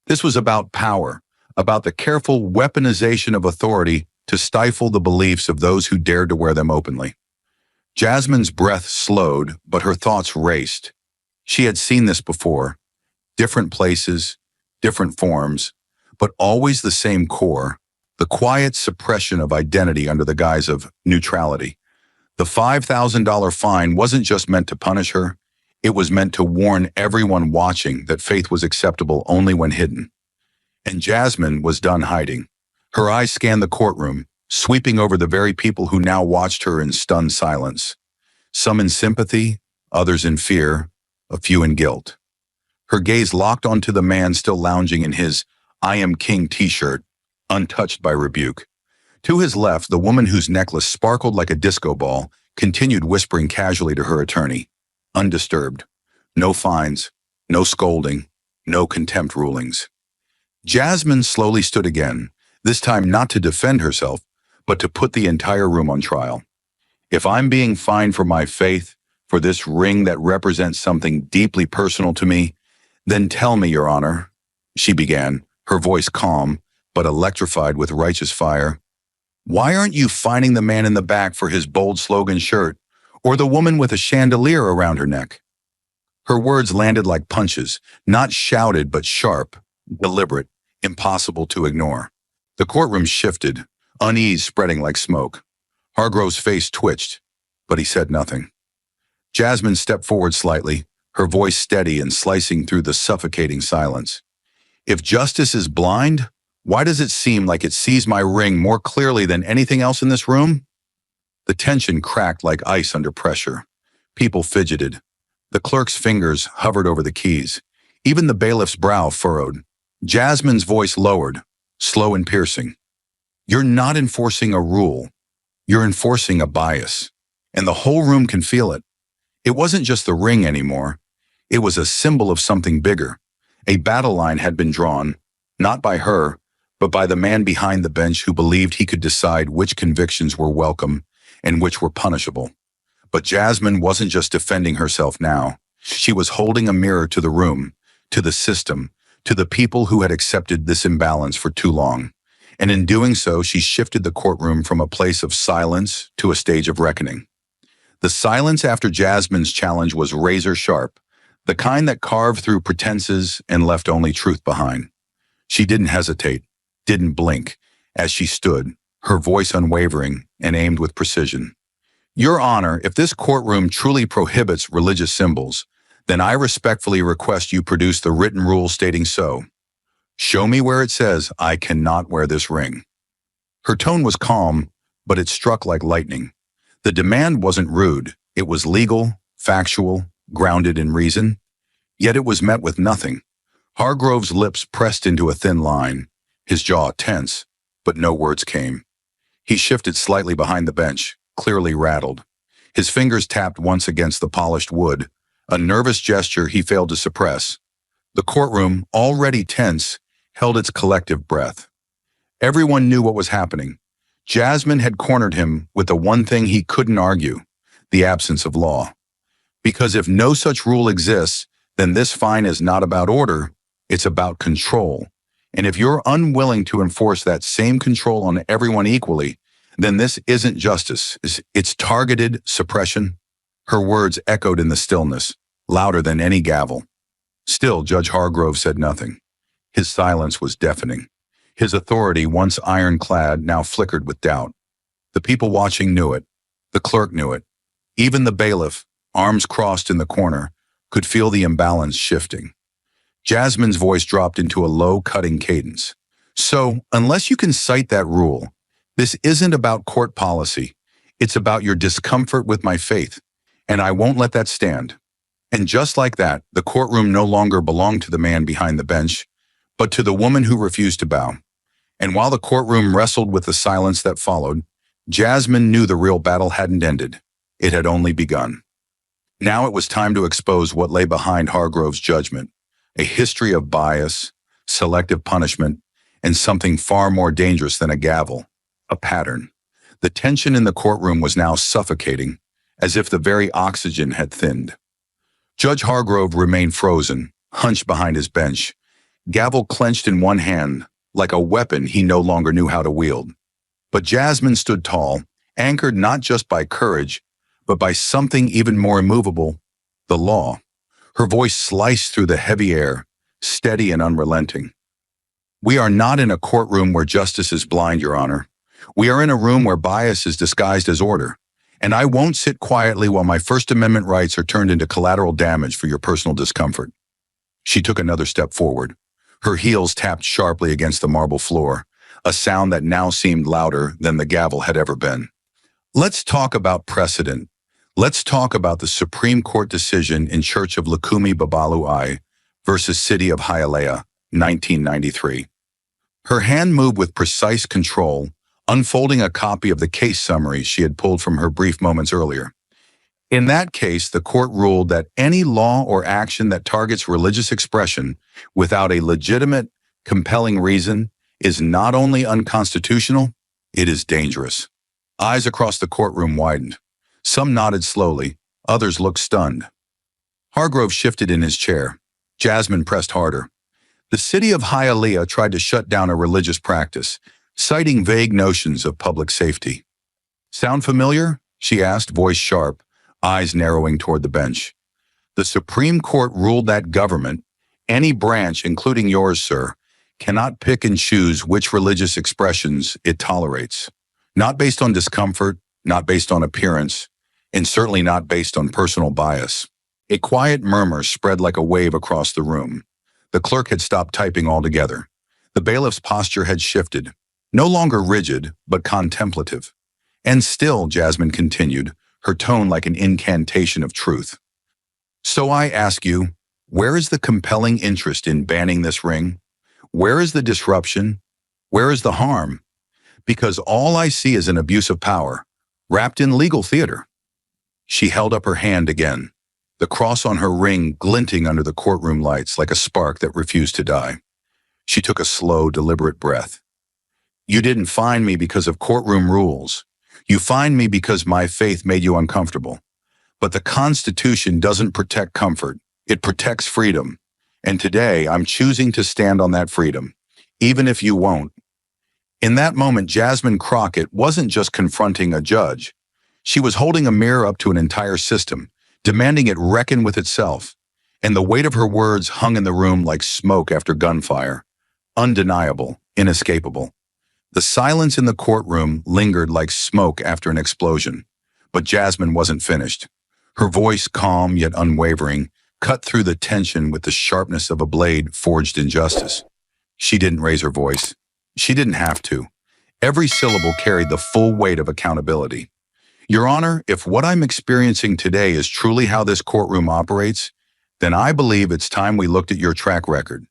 This was about power, about the careful weaponization of authority to stifle the beliefs of those who dared to wear them openly. Jasmine's breath slowed, but her thoughts raced. She had seen this before. Different places, different forms, but always the same core, the quiet suppression of identity under the guise of neutrality. The $5,000 fine wasn't just meant to punish her, it was meant to warn everyone watching that faith was acceptable only when hidden. And Jasmine was done hiding. Her eyes scanned the courtroom, sweeping over the very people who now watched her in stunned silence. Some in sympathy, others in fear, a few in guilt. Her gaze locked onto the man still lounging in his "I am King" t-shirt, untouched by rebuke. To his left, the woman whose necklace sparkled like a disco ball continued whispering casually to her attorney, undisturbed. No fines, no scolding, no contempt rulings. Jasmine slowly stood again, this time not to defend herself, but to put the entire room on trial. If I'm being fined for my faith, for this ring that represents something deeply personal to me, then tell me, Your Honor, she began, her voice calm, but electrified with righteous fire. Why aren't you fining the man in the back for his bold slogan shirt, or the woman with a chandelier around her neck? Her words landed like punches, not shouted but sharp, deliberate, impossible to ignore. The courtroom shifted, unease spreading like smoke. Hargrove's face twitched, but he said nothing. Jasmine stepped forward slightly, her voice steady and slicing through the suffocating silence. If justice is blind, why does it seem like it sees my ring more clearly than anything else in this room? The tension cracked like ice under pressure. People fidgeted. The clerk's fingers hovered over the keys. Even the bailiff's brow furrowed. Jasmine's voice lowered, slow and piercing. You're not enforcing a rule. You're enforcing a bias. And the whole room can feel it. It wasn't just the ring anymore. It was a symbol of something bigger. A battle line had been drawn, not by her, but by the man behind the bench who believed he could decide which convictions were welcome and which were punishable. But Jasmine wasn't just defending herself now. She was holding a mirror to the room, to the system, to the people who had accepted this imbalance for too long. And in doing so, she shifted the courtroom from a place of silence to a stage of reckoning. The silence after Jasmine's challenge was razor sharp, the kind that carved through pretenses and left only truth behind. She didn't hesitate, didn't blink, as she stood, her voice unwavering and aimed with precision. Your Honor, if this courtroom truly prohibits religious symbols, then I respectfully request you produce the written rule stating so. Show me where it says I cannot wear this ring. Her tone was calm, but it struck like lightning. The demand wasn't rude. It was legal, factual, grounded in reason. Yet it was met with nothing. Hargrove's lips pressed into a thin line, his jaw tense, but no words came. He shifted slightly behind the bench, clearly rattled. His fingers tapped once against the polished wood, a nervous gesture he failed to suppress. The courtroom, already tense, held its collective breath. Everyone knew what was happening. Jasmine had cornered him with the one thing he couldn't argue, the absence of law. Because if no such rule exists, then this fine is not about order, it's about control. And if you're unwilling to enforce that same control on everyone equally, then this isn't justice, it's targeted suppression. Her words echoed in the stillness, louder than any gavel. Still, Judge Hargrove said nothing. His silence was deafening. His authority, once ironclad, now flickered with doubt. The people watching knew it. The clerk knew it. Even the bailiff, arms crossed in the corner, could feel the imbalance shifting. Jasmine's voice dropped into a low, cutting cadence. So, unless you can cite that rule, this isn't about court policy. It's about your discomfort with my faith, and I won't let that stand. And just like that, the courtroom no longer belonged to the man behind the bench, but to the woman who refused to bow. And while the courtroom wrestled with the silence that followed, Jasmine knew the real battle hadn't ended. It had only begun. Now it was time to expose what lay behind Hargrove's judgment, a history of bias, selective punishment, and something far more dangerous than a gavel, a pattern. The tension in the courtroom was now suffocating, as if the very oxygen had thinned. Judge Hargrove remained frozen, hunched behind his bench, gavel clenched in one hand, like a weapon he no longer knew how to wield. But Jasmine stood tall, anchored not just by courage, but by something even more immovable, the law. Her voice sliced through the heavy air, steady and unrelenting. We are not in a courtroom where justice is blind, Your Honor. We are in a room where bias is disguised as order. And I won't sit quietly while my First Amendment rights are turned into collateral damage for your personal discomfort. She took another step forward. Her heels tapped sharply against the marble floor, a sound that now seemed louder than the gavel had ever been. Let's talk about precedent. Let's talk about the Supreme Court decision in Church of Lukumi Babalu I versus City of Hialeah, 1993. Her hand moved with precise control, unfolding a copy of the case summary she had pulled from her brief moments earlier. In that case, the court ruled that any law or action that targets religious expression without a legitimate, compelling reason is not only unconstitutional, it is dangerous. Eyes across the courtroom widened. Some nodded slowly, others looked stunned. Hargrove shifted in his chair. Jasmine pressed harder. The city of Hialeah tried to shut down a religious practice, citing vague notions of public safety. Sound familiar? She asked, voice sharp, eyes narrowing toward the bench. The Supreme Court ruled that government, any branch, including yours, sir, cannot pick and choose which religious expressions it tolerates. Not based on discomfort, not based on appearance. and certainly not based on personal bias. A quiet murmur spread like a wave across the room. The clerk had stopped typing altogether. The bailiff's posture had shifted, no longer rigid, but contemplative. And still, Jasmine continued, her tone like an incantation of truth. So I ask you, where is the compelling interest in banning this ring? Where is the disruption? Where is the harm? Because all I see is an abuse of power, wrapped in legal theater. She held up her hand again, the cross on her ring glinting under the courtroom lights like a spark that refused to die. She took a slow, deliberate breath. You didn't find me because of courtroom rules. You find me because my faith made you uncomfortable. But the Constitution doesn't protect comfort. It protects freedom. And today, I'm choosing to stand on that freedom, even if you won't. In that moment, Jasmine Crockett wasn't just confronting a judge. She was holding a mirror up to an entire system, demanding it reckon with itself. And the weight of her words hung in the room like smoke after gunfire. Undeniable, inescapable. The silence in the courtroom lingered like smoke after an explosion. But Jasmine wasn't finished. Her voice, calm yet unwavering, cut through the tension with the sharpness of a blade forged in justice. She didn't raise her voice. She didn't have to. Every syllable carried the full weight of accountability. Your Honor, if what I'm experiencing today is truly how this courtroom operates, then I believe it's time we looked at your track record.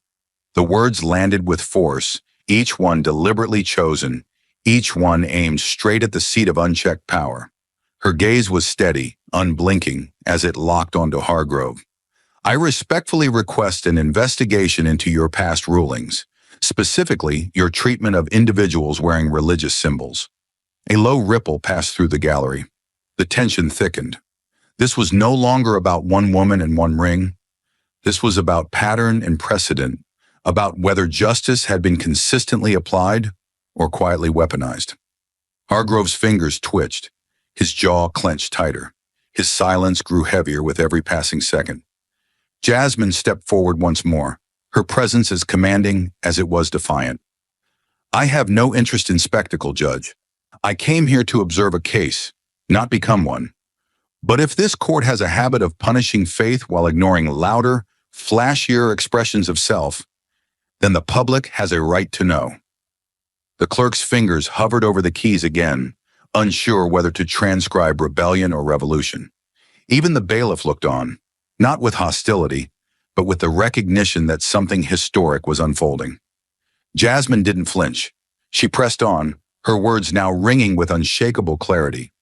The words landed with force, each one deliberately chosen, each one aimed straight at the seat of unchecked power. Her gaze was steady, unblinking, as it locked onto Hargrove. I respectfully request an investigation into your past rulings, specifically your treatment of individuals wearing religious symbols. A low ripple passed through the gallery. The tension thickened. This was no longer about one woman and one ring. This was about pattern and precedent, about whether justice had been consistently applied or quietly weaponized. Hargrove's fingers twitched. His jaw clenched tighter. His silence grew heavier with every passing second. Jasmine stepped forward once more, her presence as commanding as it was defiant. I have no interest in spectacle, Judge. I came here to observe a case, not become one. But if this court has a habit of punishing faith while ignoring louder, flashier expressions of self, then the public has a right to know. The clerk's fingers hovered over the keys again, unsure whether to transcribe rebellion or revolution. Even the bailiff looked on, not with hostility, but with the recognition that something historic was unfolding. Jasmine didn't flinch. She pressed on, her words now ringing with unshakable clarity.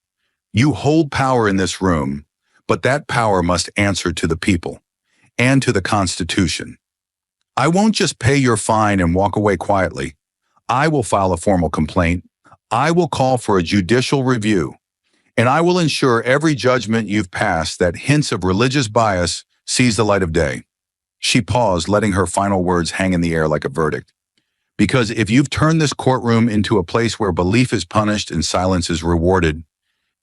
You hold power in this room, but that power must answer to the people and to the Constitution. I won't just pay your fine and walk away quietly. I will file a formal complaint. I will call for a judicial review, and I will ensure every judgment you've passed that hints of religious bias sees the light of day. She paused, letting her final words hang in the air like a verdict. Because if you've turned this courtroom into a place where belief is punished and silence is rewarded,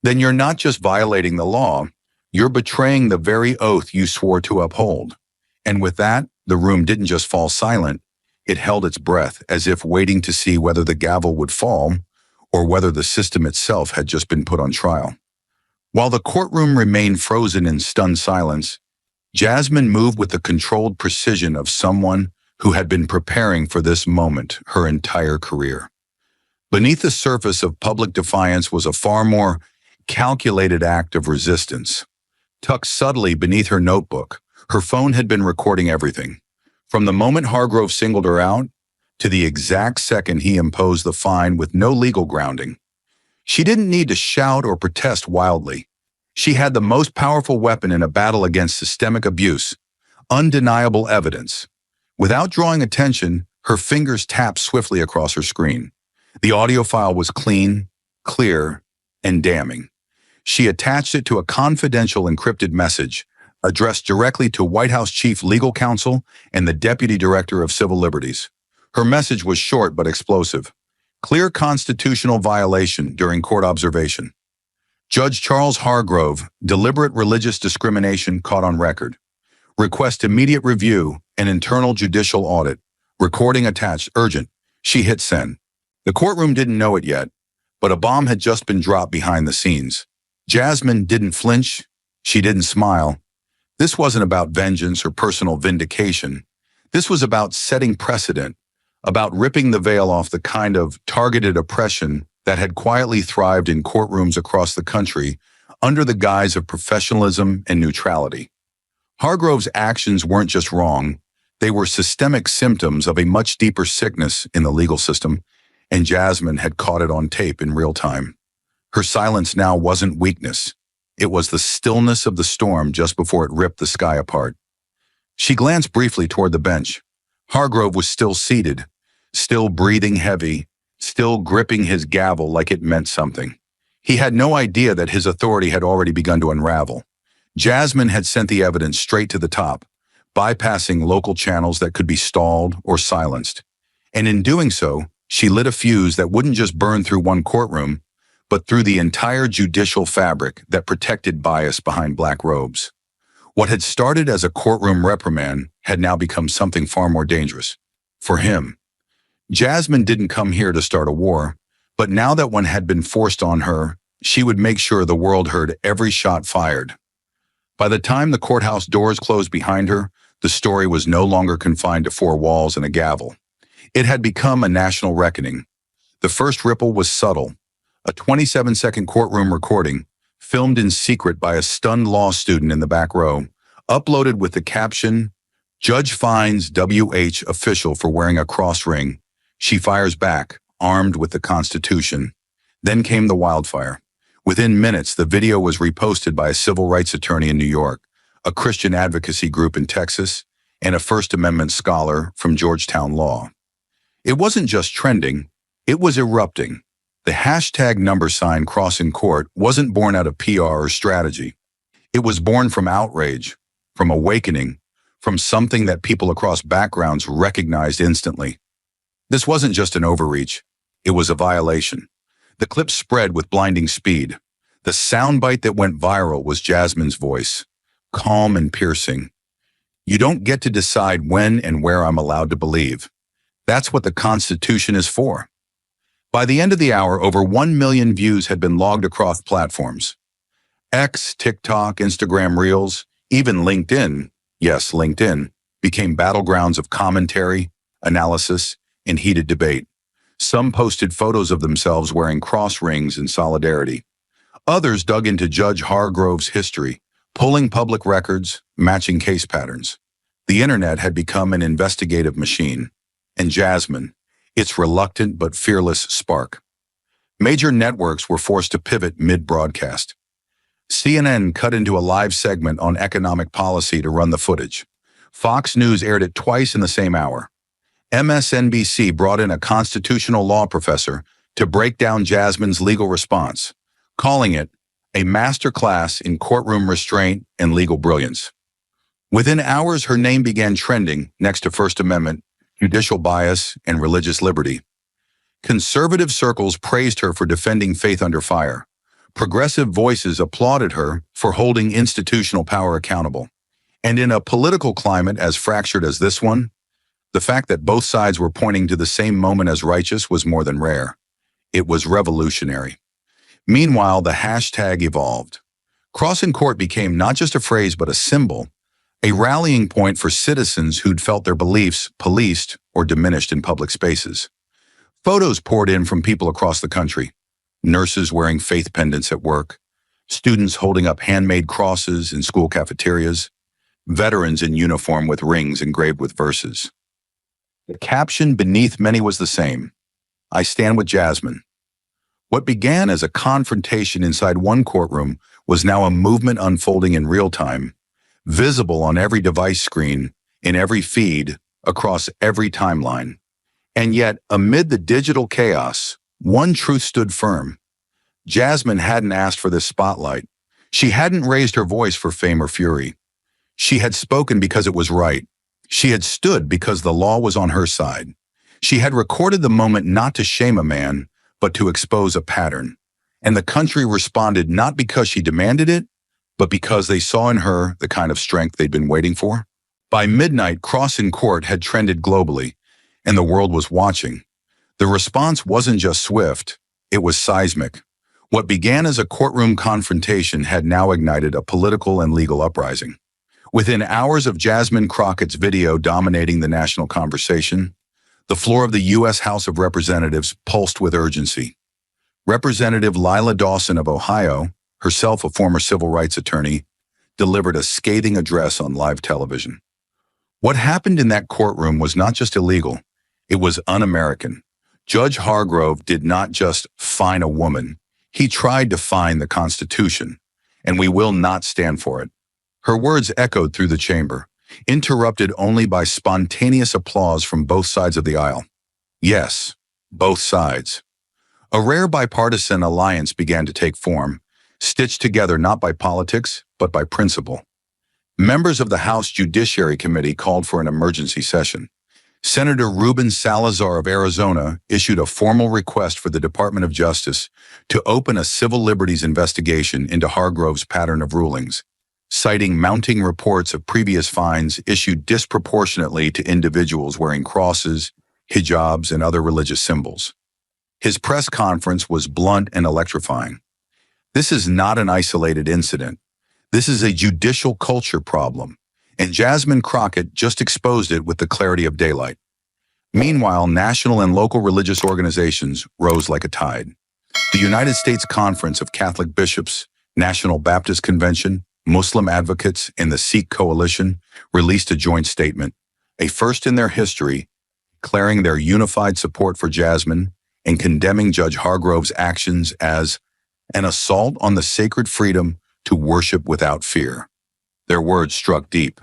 then you're not just violating the law, you're betraying the very oath you swore to uphold. And with that, the room didn't just fall silent, it held its breath as if waiting to see whether the gavel would fall or whether the system itself had just been put on trial. While the courtroom remained frozen in stunned silence, Jasmine moved with the controlled precision of someone who had been preparing for this moment her entire career. Beneath the surface of public defiance was a far more calculated act of resistance. Tucked subtly beneath her notebook, her phone had been recording everything, from the moment Hargrove singled her out to the exact second he imposed the fine with no legal grounding. She didn't need to shout or protest wildly. She had the most powerful weapon in a battle against systemic abuse, undeniable evidence. Without drawing attention, her fingers tapped swiftly across her screen. The audio file was clean, clear, and damning. She attached it to a confidential encrypted message addressed directly to White House Chief Legal Counsel and the Deputy Director of Civil Liberties. Her message was short but explosive. Clear constitutional violation during court observation. Judge Charles Hargrove, deliberate religious discrimination caught on record. Request immediate review and internal judicial audit. Recording attached, urgent. She hit send. The courtroom didn't know it yet, but a bomb had just been dropped behind the scenes. Jasmine didn't flinch. She didn't smile. This wasn't about vengeance or personal vindication. This was about setting precedent, about ripping the veil off the kind of targeted oppression that had quietly thrived in courtrooms across the country under the guise of professionalism and neutrality. Hargrove's actions weren't just wrong, they were systemic symptoms of a much deeper sickness in the legal system, and Jasmine had caught it on tape in real time. Her silence now wasn't weakness. It was the stillness of the storm just before it ripped the sky apart. She glanced briefly toward the bench. Hargrove was still seated, still breathing heavy, still gripping his gavel like it meant something. He had no idea that his authority had already begun to unravel. Jasmine had sent the evidence straight to the top, bypassing local channels that could be stalled or silenced. And in doing so, she lit a fuse that wouldn't just burn through one courtroom, but through the entire judicial fabric that protected bias behind black robes. What had started as a courtroom reprimand had now become something far more dangerous. For him, Jasmine didn't come here to start a war, but now that one had been forced on her, she would make sure the world heard every shot fired. By the time the courthouse doors closed behind her, the story was no longer confined to four walls and a gavel. It had become a national reckoning. The first ripple was subtle. A 27-second courtroom recording, filmed in secret by a stunned law student in the back row, uploaded with the caption, "Judge finds WH official for wearing a cross ring. She fires back, armed with the Constitution." Then came the wildfire. Within minutes, the video was reposted by a civil rights attorney in New York, a Christian advocacy group in Texas, and a First Amendment scholar from Georgetown Law. It wasn't just trending, it was erupting. The hashtag number sign crossing court wasn't born out of PR or strategy. It was born from outrage, from awakening, from something that people across backgrounds recognized instantly. This wasn't just an overreach, it was a violation. The clip spread with blinding speed. The soundbite that went viral was Jasmine's voice, calm and piercing. "You don't get to decide when and where I'm allowed to believe. That's what the Constitution is for." By the end of the hour, over 1 million views had been logged across platforms. X, TikTok, Instagram Reels, even LinkedIn, yes, LinkedIn, became battlegrounds of commentary, analysis, and heated debate. Some posted photos of themselves wearing cross rings in solidarity. Others dug into Judge Hargrove's history, pulling public records, matching case patterns. The internet had become an investigative machine, and Jasmine, its reluctant but fearless spark. Major networks were forced to pivot mid-broadcast. CNN cut into a live segment on economic policy to run the footage. Fox News aired it twice in the same hour. MSNBC brought in a constitutional law professor to break down Jasmine's legal response, calling it a masterclass in courtroom restraint and legal brilliance. Within hours, her name began trending next to First Amendment, judicial bias, and religious liberty. Conservative circles praised her for defending faith under fire. Progressive voices applauded her for holding institutional power accountable. And in a political climate as fractured as this one, the fact that both sides were pointing to the same moment as righteous was more than rare. It was revolutionary. Meanwhile, the hashtag evolved. Crossing court became not just a phrase but a symbol, a rallying point for citizens who'd felt their beliefs policed or diminished in public spaces. Photos poured in from people across the country, nurses wearing faith pendants at work, students holding up handmade crosses in school cafeterias, veterans in uniform with rings engraved with verses. The caption beneath many was the same: "I stand with Jasmine." What began as a confrontation inside one courtroom was now a movement unfolding in real time, visible on every device screen, in every feed, across every timeline. And yet, amid the digital chaos, one truth stood firm. Jasmine hadn't asked for this spotlight. She hadn't raised her voice for fame or fury. She had spoken because it was right. She had stood because the law was on her side. She had recorded the moment not to shame a man, but to expose a pattern. And the country responded not because she demanded it, but because they saw in her the kind of strength they'd been waiting for. By midnight, Crossing Court had trended globally, and the world was watching. The response wasn't just swift, it was seismic. What began as a courtroom confrontation had now ignited a political and legal uprising. Within hours of Jasmine Crockett's video dominating the national conversation, the floor of the U.S. House of Representatives pulsed with urgency. Representative Lila Dawson of Ohio, herself a former civil rights attorney, delivered a scathing address on live television. What happened in that courtroom was not just illegal, it was un-American. Judge Hargrove did not just fine a woman, he tried to fine the Constitution, and we will not stand for it. Her words echoed through the chamber, interrupted only by spontaneous applause from both sides of the aisle. Yes, both sides. A rare bipartisan alliance began to take form, stitched together not by politics, but by principle. Members of the House Judiciary Committee called for an emergency session. Senator Ruben Salazar of Arizona issued a formal request for the Department of Justice to open a civil liberties investigation into Hargrove's pattern of rulings, citing mounting reports of previous fines issued disproportionately to individuals wearing crosses, hijabs, and other religious symbols. His press conference was blunt and electrifying. This is not an isolated incident. This is a judicial culture problem, and Jasmine Crockett just exposed it with the clarity of daylight. Meanwhile, national and local religious organizations rose like a tide. The United States Conference of Catholic Bishops, National Baptist Convention, Muslim Advocates, and the Sikh Coalition released a joint statement, a first in their history, declaring their unified support for Jasmine and condemning Judge Hargrove's actions as an assault on the sacred freedom to worship without fear. Their words struck deep.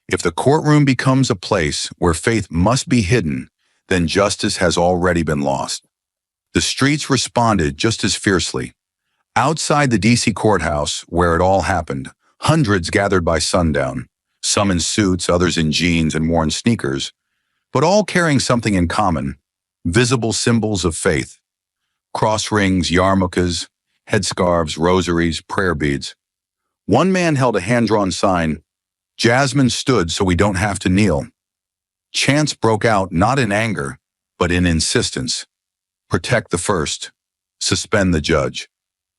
If the courtroom becomes a place where faith must be hidden, then justice has already been lost. The streets responded just as fiercely. Outside the D.C. courthouse, where it all happened, hundreds gathered by sundown, some in suits, others in jeans and worn sneakers, but all carrying something in common, visible symbols of faith. Cross rings, yarmulkes, headscarves, rosaries, prayer beads. One man held a hand-drawn sign, "Jasmine stood so we don't have to kneel." Chants broke out not in anger, but in insistence. Protect the first, suspend the judge.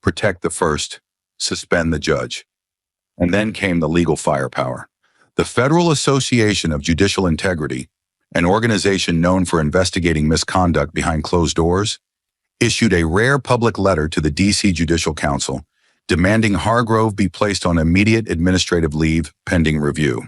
Protect the first, suspend the judge. And then came the legal firepower. The Federal Association of Judicial Integrity, an organization known for investigating misconduct behind closed doors, issued a rare public letter to the D.C. Judicial Council demanding Hargrove be placed on immediate administrative leave pending review.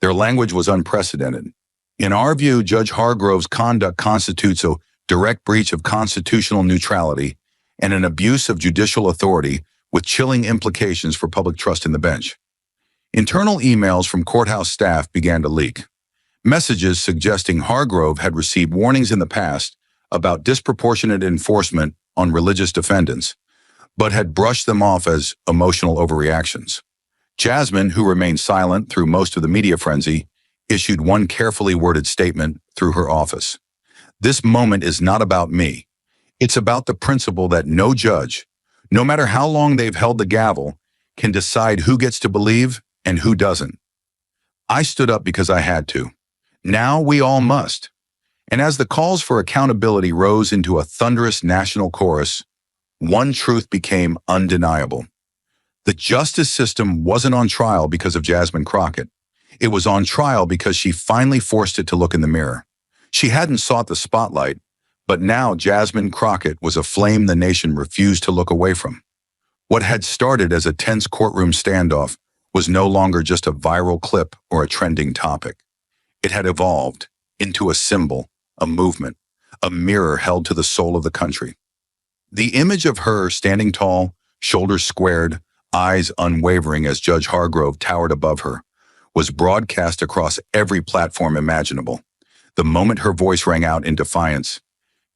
Their language was unprecedented. In our view, Judge Hargrove's conduct constitutes a direct breach of constitutional neutrality and an abuse of judicial authority with chilling implications for public trust in the bench. Internal emails from courthouse staff began to leak. Messages suggesting Hargrove had received warnings in the past about disproportionate enforcement on religious defendants, but had brushed them off as emotional overreactions. Jasmine, who remained silent through most of the media frenzy, issued one carefully worded statement through her office. "This moment is not about me. It's about the principle that no judge, no matter how long they've held the gavel, can decide who gets to believe and who doesn't. I stood up because I had to. Now we all must." And as the calls for accountability rose into a thunderous national chorus, one truth became undeniable. The justice system wasn't on trial because of Jasmine Crockett. It was on trial because she finally forced it to look in the mirror. She hadn't sought the spotlight, but now Jasmine Crockett was a flame the nation refused to look away from. What had started as a tense courtroom standoff was no longer just a viral clip or a trending topic. It had evolved into a symbol, a movement, a mirror held to the soul of the country. The image of her standing tall, shoulders squared, eyes unwavering as Judge Hargrove towered above her, was broadcast across every platform imaginable. The moment her voice rang out in defiance,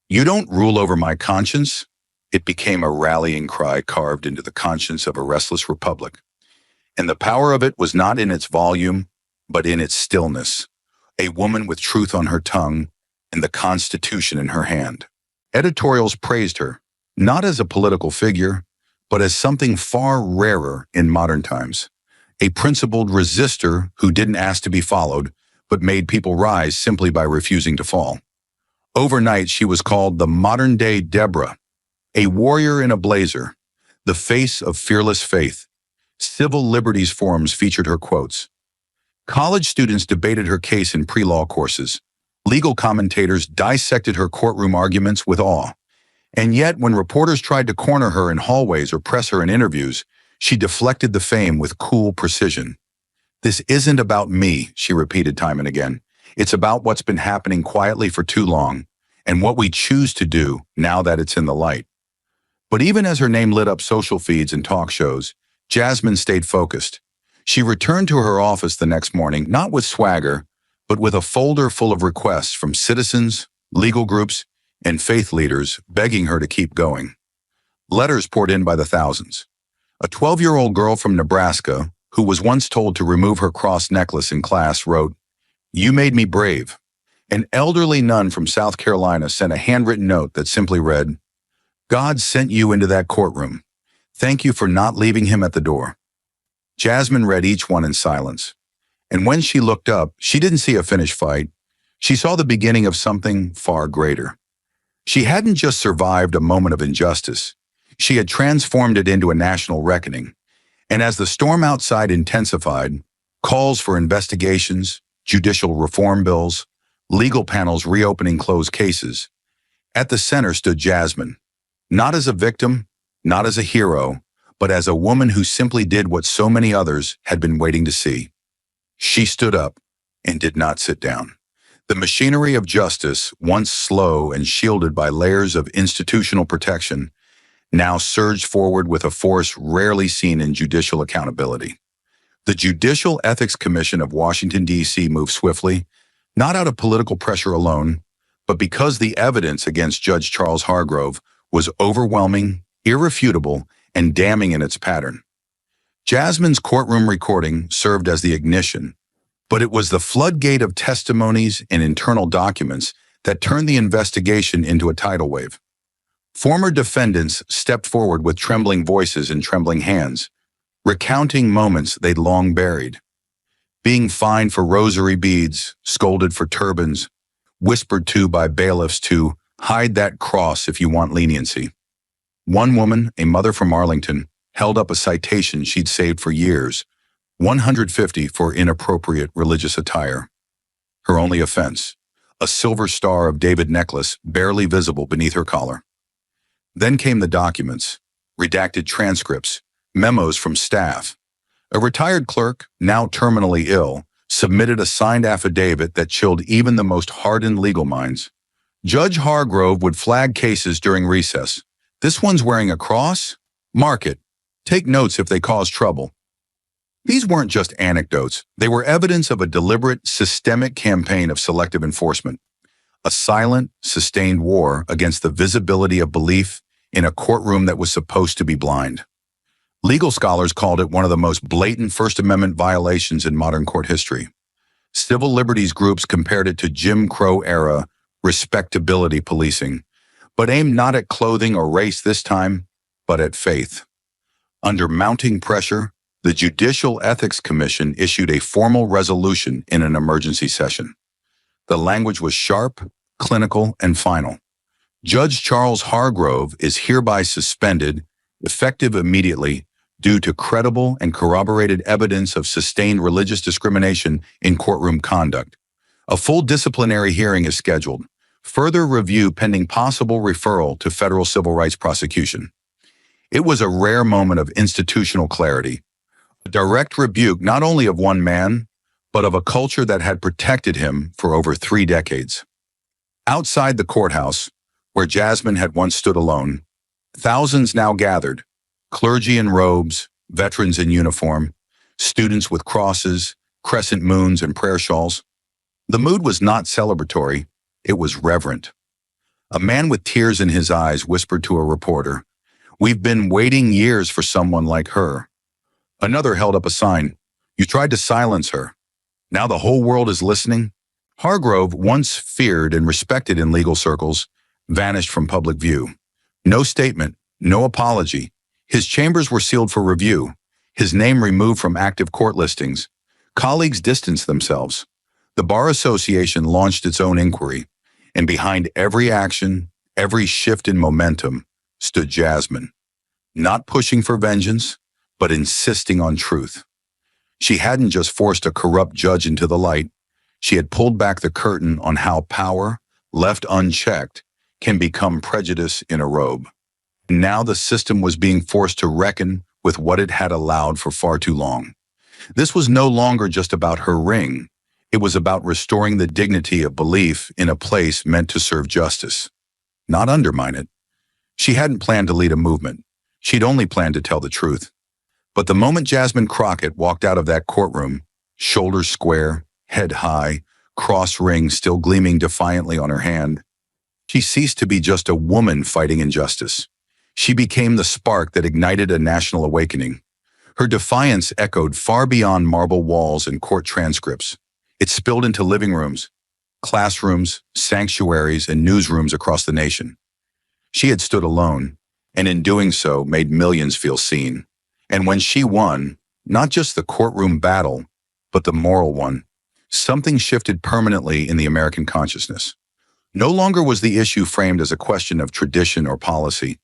"You don't rule over my conscience," it became a rallying cry carved into the conscience of a restless republic. And the power of it was not in its volume, but in its stillness. A woman with truth on her tongue and the Constitution in her hand. Editorials praised her, not as a political figure, but as something far rarer in modern times. A principled resistor who didn't ask to be followed, but made people rise simply by refusing to fall. Overnight, she was called the modern-day Deborah, a warrior in a blazer, the face of fearless faith. Civil liberties forums featured her quotes. College students debated her case in pre-law courses. Legal commentators dissected her courtroom arguments with awe. And yet, when reporters tried to corner her in hallways or press her in interviews, she deflected the fame with cool precision. "This isn't about me," she repeated time and again. "It's about what's been happening quietly for too long, and what we choose to do now that it's in the light." But even as her name lit up social feeds and talk shows, Jasmine stayed focused. She returned to her office the next morning, not with swagger, but with a folder full of requests from citizens, legal groups, and faith leaders begging her to keep going. Letters poured in by the thousands. A 12-year-old girl from Nebraska, who was once told to remove her cross necklace in class, wrote, "You made me brave." An elderly nun from South Carolina sent a handwritten note that simply read, "God sent you into that courtroom. Thank you for not leaving him at the door." Jasmine read each one in silence. And when she looked up, she didn't see a finished fight. She saw the beginning of something far greater. She hadn't just survived a moment of injustice. She had transformed it into a national reckoning. And as the storm outside intensified, calls for investigations, judicial reform bills, legal panels reopening closed cases, at the center stood Jasmine, not as a victim, not as a hero, but as a woman who simply did what so many others had been waiting to see. She stood up and did not sit down. The machinery of justice, once slow and shielded by layers of institutional protection, now surged forward with a force rarely seen in judicial accountability. The Judicial Ethics Commission of Washington, D.C. moved swiftly, not out of political pressure alone, but because the evidence against Judge Charles Hargrove was overwhelming, irrefutable, and damning in its pattern. Jasmine's courtroom recording served as the ignition, but it was the floodgate of testimonies and internal documents that turned the investigation into a tidal wave. Former defendants stepped forward with trembling voices and trembling hands, recounting moments they'd long buried. Being fined for rosary beads, scolded for turbans, whispered to by bailiffs to "hide that cross if you want leniency." One woman, a mother from Arlington, held up a citation she'd saved for years, 150 for inappropriate religious attire. Her only offense, a silver Star of David necklace barely visible beneath her collar. Then came the documents, redacted transcripts, memos from staff. A retired clerk, now terminally ill, submitted a signed affidavit that chilled even the most hardened legal minds. Judge Hargrove would flag cases during recess. "This one's wearing a cross? Mark it. Take notes if they cause trouble." These weren't just anecdotes. They were evidence of a deliberate, systemic campaign of selective enforcement. A silent, sustained war against the visibility of belief in a courtroom that was supposed to be blind. Legal scholars called it one of the most blatant First Amendment violations in modern court history. Civil liberties groups compared it to Jim Crow-era respectability policing, but aimed not at clothing or race this time, but at faith. Under mounting pressure, the Judicial Ethics Commission issued a formal resolution in an emergency session. The language was sharp, clinical, and final. Judge Charles Hargrove is hereby suspended, effective immediately, due to credible and corroborated evidence of sustained religious discrimination in courtroom conduct. A full disciplinary hearing is scheduled. Further review pending possible referral to federal civil rights prosecution. It was a rare moment of institutional clarity, a direct rebuke not only of one man, but of a culture that had protected him for over 3 decades. Outside the courthouse, where Jasmine had once stood alone, thousands now gathered, clergy in robes, veterans in uniform, students with crosses, crescent moons, and prayer shawls. The mood was not celebratory, it was reverent. A man with tears in his eyes whispered to a reporter, "We've been waiting years for someone like her." Another held up a sign, "You tried to silence her. Now the whole world is listening." Hargrove, once feared and respected in legal circles, vanished from public view. No statement, no apology. His chambers were sealed for review, his name removed from active court listings. Colleagues distanced themselves. The Bar Association launched its own inquiry, and behind every action, every shift in momentum, stood Jasmine. not pushing for vengeance, but insisting on truth. She hadn't just forced a corrupt judge into the light, she had pulled back the curtain on how power, left unchecked, can become prejudice in a robe. Now the system was being forced to reckon with what it had allowed for far too long. This was no longer just about her ring. It was about restoring the dignity of belief in a place meant to serve justice, not undermine it. She hadn't planned to lead a movement. She'd only planned to tell the truth. But the moment Jasmine Crockett walked out of that courtroom, shoulders square, head high, cross ring still gleaming defiantly on her hand, she ceased to be just a woman fighting injustice. She became the spark that ignited a national awakening. Her defiance echoed far beyond marble walls and court transcripts. It spilled into living rooms, classrooms, sanctuaries, and newsrooms across the nation. She had stood alone, and in doing so made millions feel seen. And when she won, not just the courtroom battle, but the moral one, something shifted permanently in the American consciousness. No longer was the issue framed as a question of tradition or policy.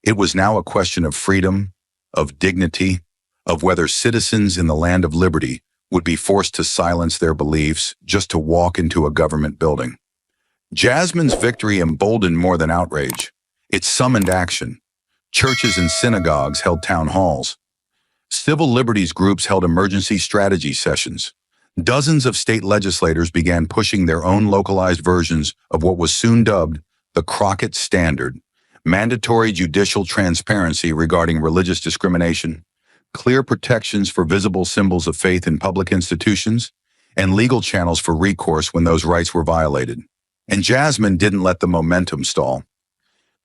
It was now a question of freedom, of dignity, of whether citizens in the land of liberty would be forced to silence their beliefs just to walk into a government building. Jasmine's victory emboldened more than outrage. It summoned action. Churches and synagogues held town halls. Civil liberties groups held emergency strategy sessions. Dozens of state legislators began pushing their own localized versions of what was soon dubbed the Crockett Standard: mandatory judicial transparency regarding religious discrimination, clear protections for visible symbols of faith in public institutions, and legal channels for recourse when those rights were violated. And Jasmine didn't let the momentum stall.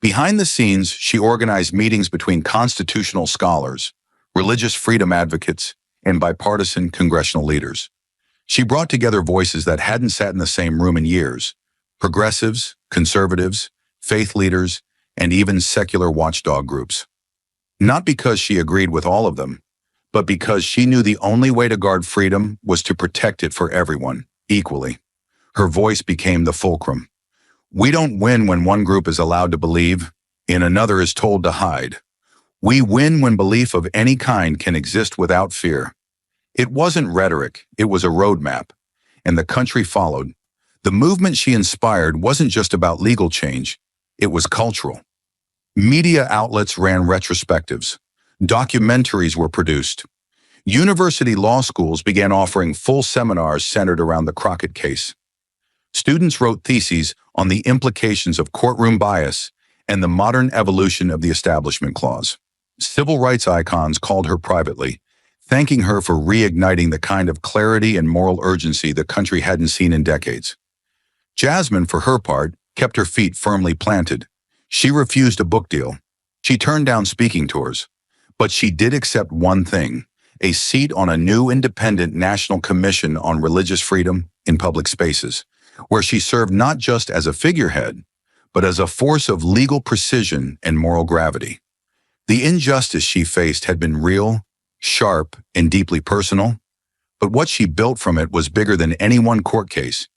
Behind the scenes, she organized meetings between constitutional scholars, religious freedom advocates, and bipartisan congressional leaders. She brought together voices that hadn't sat in the same room in years: progressives, conservatives, faith leaders, and even secular watchdog groups. Not because she agreed with all of them, but because she knew the only way to guard freedom was to protect it for everyone, equally. Her voice became the fulcrum. We don't win when one group is allowed to believe, and another is told to hide. We win when belief of any kind can exist without fear. It wasn't rhetoric, it was a roadmap, and the country followed. The movement she inspired wasn't just about legal change, it was cultural. Media outlets ran retrospectives. Documentaries were produced. University law schools began offering full seminars centered around the Crockett case. Students wrote theses on the implications of courtroom bias and the modern evolution of the Establishment Clause. Civil rights icons called her privately, thanking her for reigniting the kind of clarity and moral urgency the country hadn't seen in decades. Jasmine, for her part, kept her feet firmly planted. She refused a book deal. She turned down speaking tours. But she did accept one thing: a seat on a new independent National Commission on Religious Freedom in Public Spaces, where she served not just as a figurehead, but as a force of legal precision and moral gravity. The injustice she faced had been real, sharp, and deeply personal, but what she built from it was bigger than any one court case.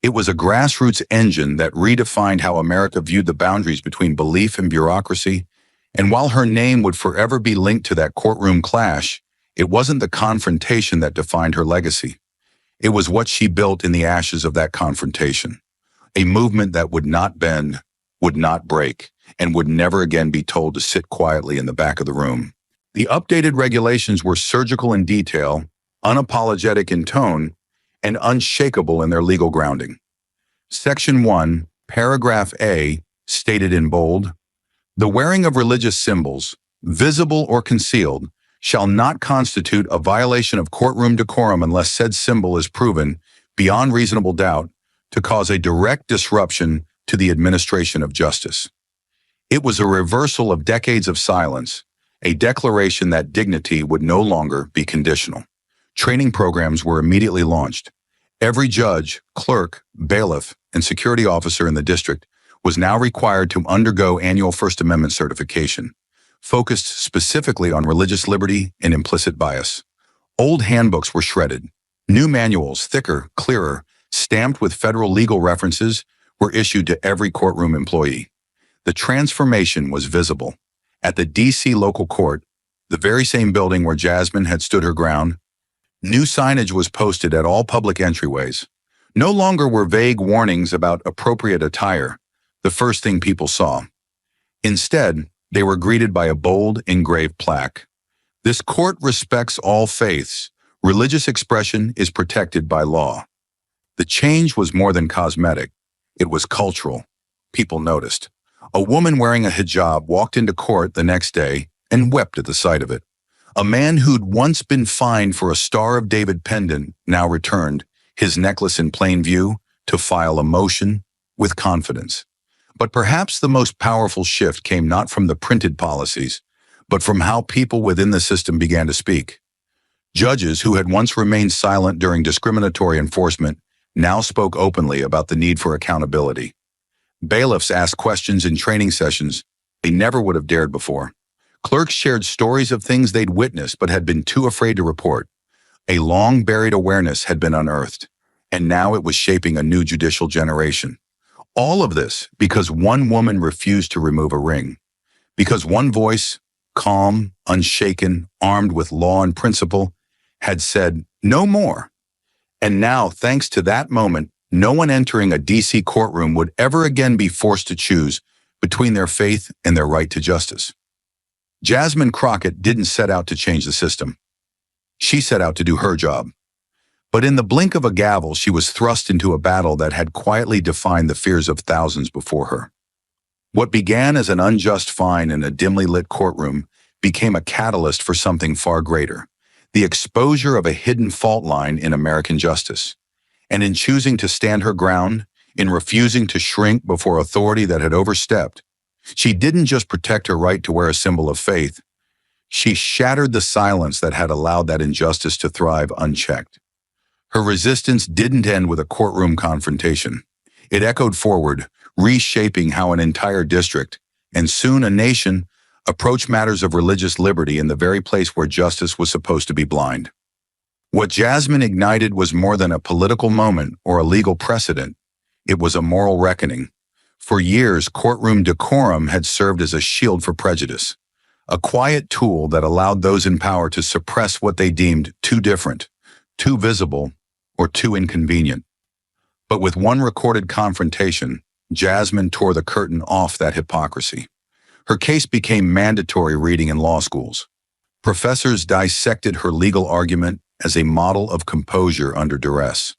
It was a grassroots engine that redefined how America viewed the boundaries between belief and bureaucracy, and while her name would forever be linked to that courtroom clash, it wasn't the confrontation that defined her legacy. It was what she built in the ashes of that confrontation. A movement that would not bend, would not break, and would never again be told to sit quietly in the back of the room. The updated regulations were surgical in detail, unapologetic in tone, and unshakable in their legal grounding. Section 1, Paragraph A, stated in bold, "The wearing of religious symbols, visible or concealed, shall not constitute a violation of courtroom decorum unless said symbol is proven, beyond reasonable doubt, to cause a direct disruption to the administration of justice." It was a reversal of decades of silence, a declaration that dignity would no longer be conditional. Training programs were immediately launched. Every judge, clerk, bailiff, and security officer in the district was now required to undergo annual First Amendment certification, focused specifically on religious liberty and implicit bias. Old handbooks were shredded. New manuals, thicker, clearer, stamped with federal legal references, were issued to every courtroom employee. The transformation was visible. At the D.C. local court, the very same building where Jasmine had stood her ground, new signage was posted at all public entryways. No longer were vague warnings about appropriate attire the first thing people saw. Instead, they were greeted by a bold, engraved plaque. This court respects all faiths. Religious expression is protected by law. The change was more than cosmetic. It was cultural. People noticed. A woman wearing a hijab walked into court the next day and wept at the sight of it. A man who'd once been fined for a Star of David pendant now returned, his necklace in plain view, to file a motion with confidence. But perhaps the most powerful shift came not from the printed policies, but from how people within the system began to speak. Judges who had once remained silent during discriminatory enforcement now spoke openly about the need for accountability. Bailiffs asked questions in training sessions they never would have dared before. Clerks shared stories of things they'd witnessed but had been too afraid to report. A long-buried awareness had been unearthed, and now it was shaping a new judicial generation. All of this because one woman refused to remove a ring. Because one voice, calm, unshaken, armed with law and principle, had said, "No more." And now, thanks to that moment, no one entering a D.C. courtroom would ever again be forced to choose between their faith and their right to justice. Jasmine Crockett didn't set out to change the system. She set out to do her job. But in the blink of a gavel, she was thrust into a battle that had quietly defined the fears of thousands before her. What began as an unjust fine in a dimly lit courtroom became a catalyst for something far greater: the exposure of a hidden fault line in American justice. And in choosing to stand her ground, in refusing to shrink before authority that had overstepped, she didn't just protect her right to wear a symbol of faith. She shattered the silence that had allowed that injustice to thrive unchecked. Her resistance didn't end with a courtroom confrontation. It echoed forward, reshaping how an entire district, and soon a nation, approached matters of religious liberty in the very place where justice was supposed to be blind. What Jasmine ignited was more than a political moment or a legal precedent. It was a moral reckoning. For years, courtroom decorum had served as a shield for prejudice, a quiet tool that allowed those in power to suppress what they deemed too different, too visible, or too inconvenient. But with one recorded confrontation, Jasmine tore the curtain off that hypocrisy. Her case became mandatory reading in law schools. Professors dissected her legal argument as a model of composure under duress.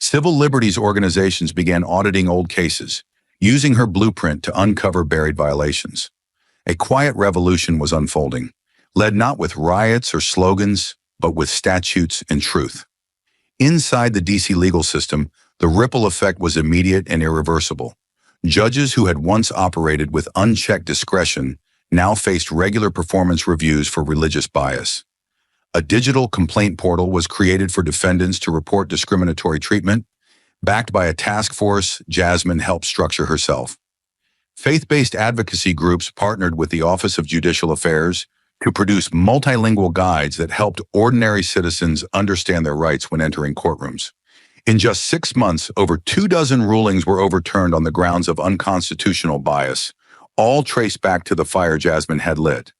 Civil liberties organizations began auditing old cases, using her blueprint to uncover buried violations. A quiet revolution was unfolding, led not with riots or slogans, but with statutes and truth. Inside the D.C. legal system, the ripple effect was immediate and irreversible. Judges who had once operated with unchecked discretion now faced regular performance reviews for religious bias. A digital complaint portal was created for defendants to report discriminatory treatment. Backed by a task force, Jasmine helped structure herself. Faith-based advocacy groups partnered with the Office of Judicial Affairs to produce multilingual guides that helped ordinary citizens understand their rights when entering courtrooms. In just 6 months, over 24 rulings were overturned on the grounds of unconstitutional bias, all traced back to the fire Jasmine had lit.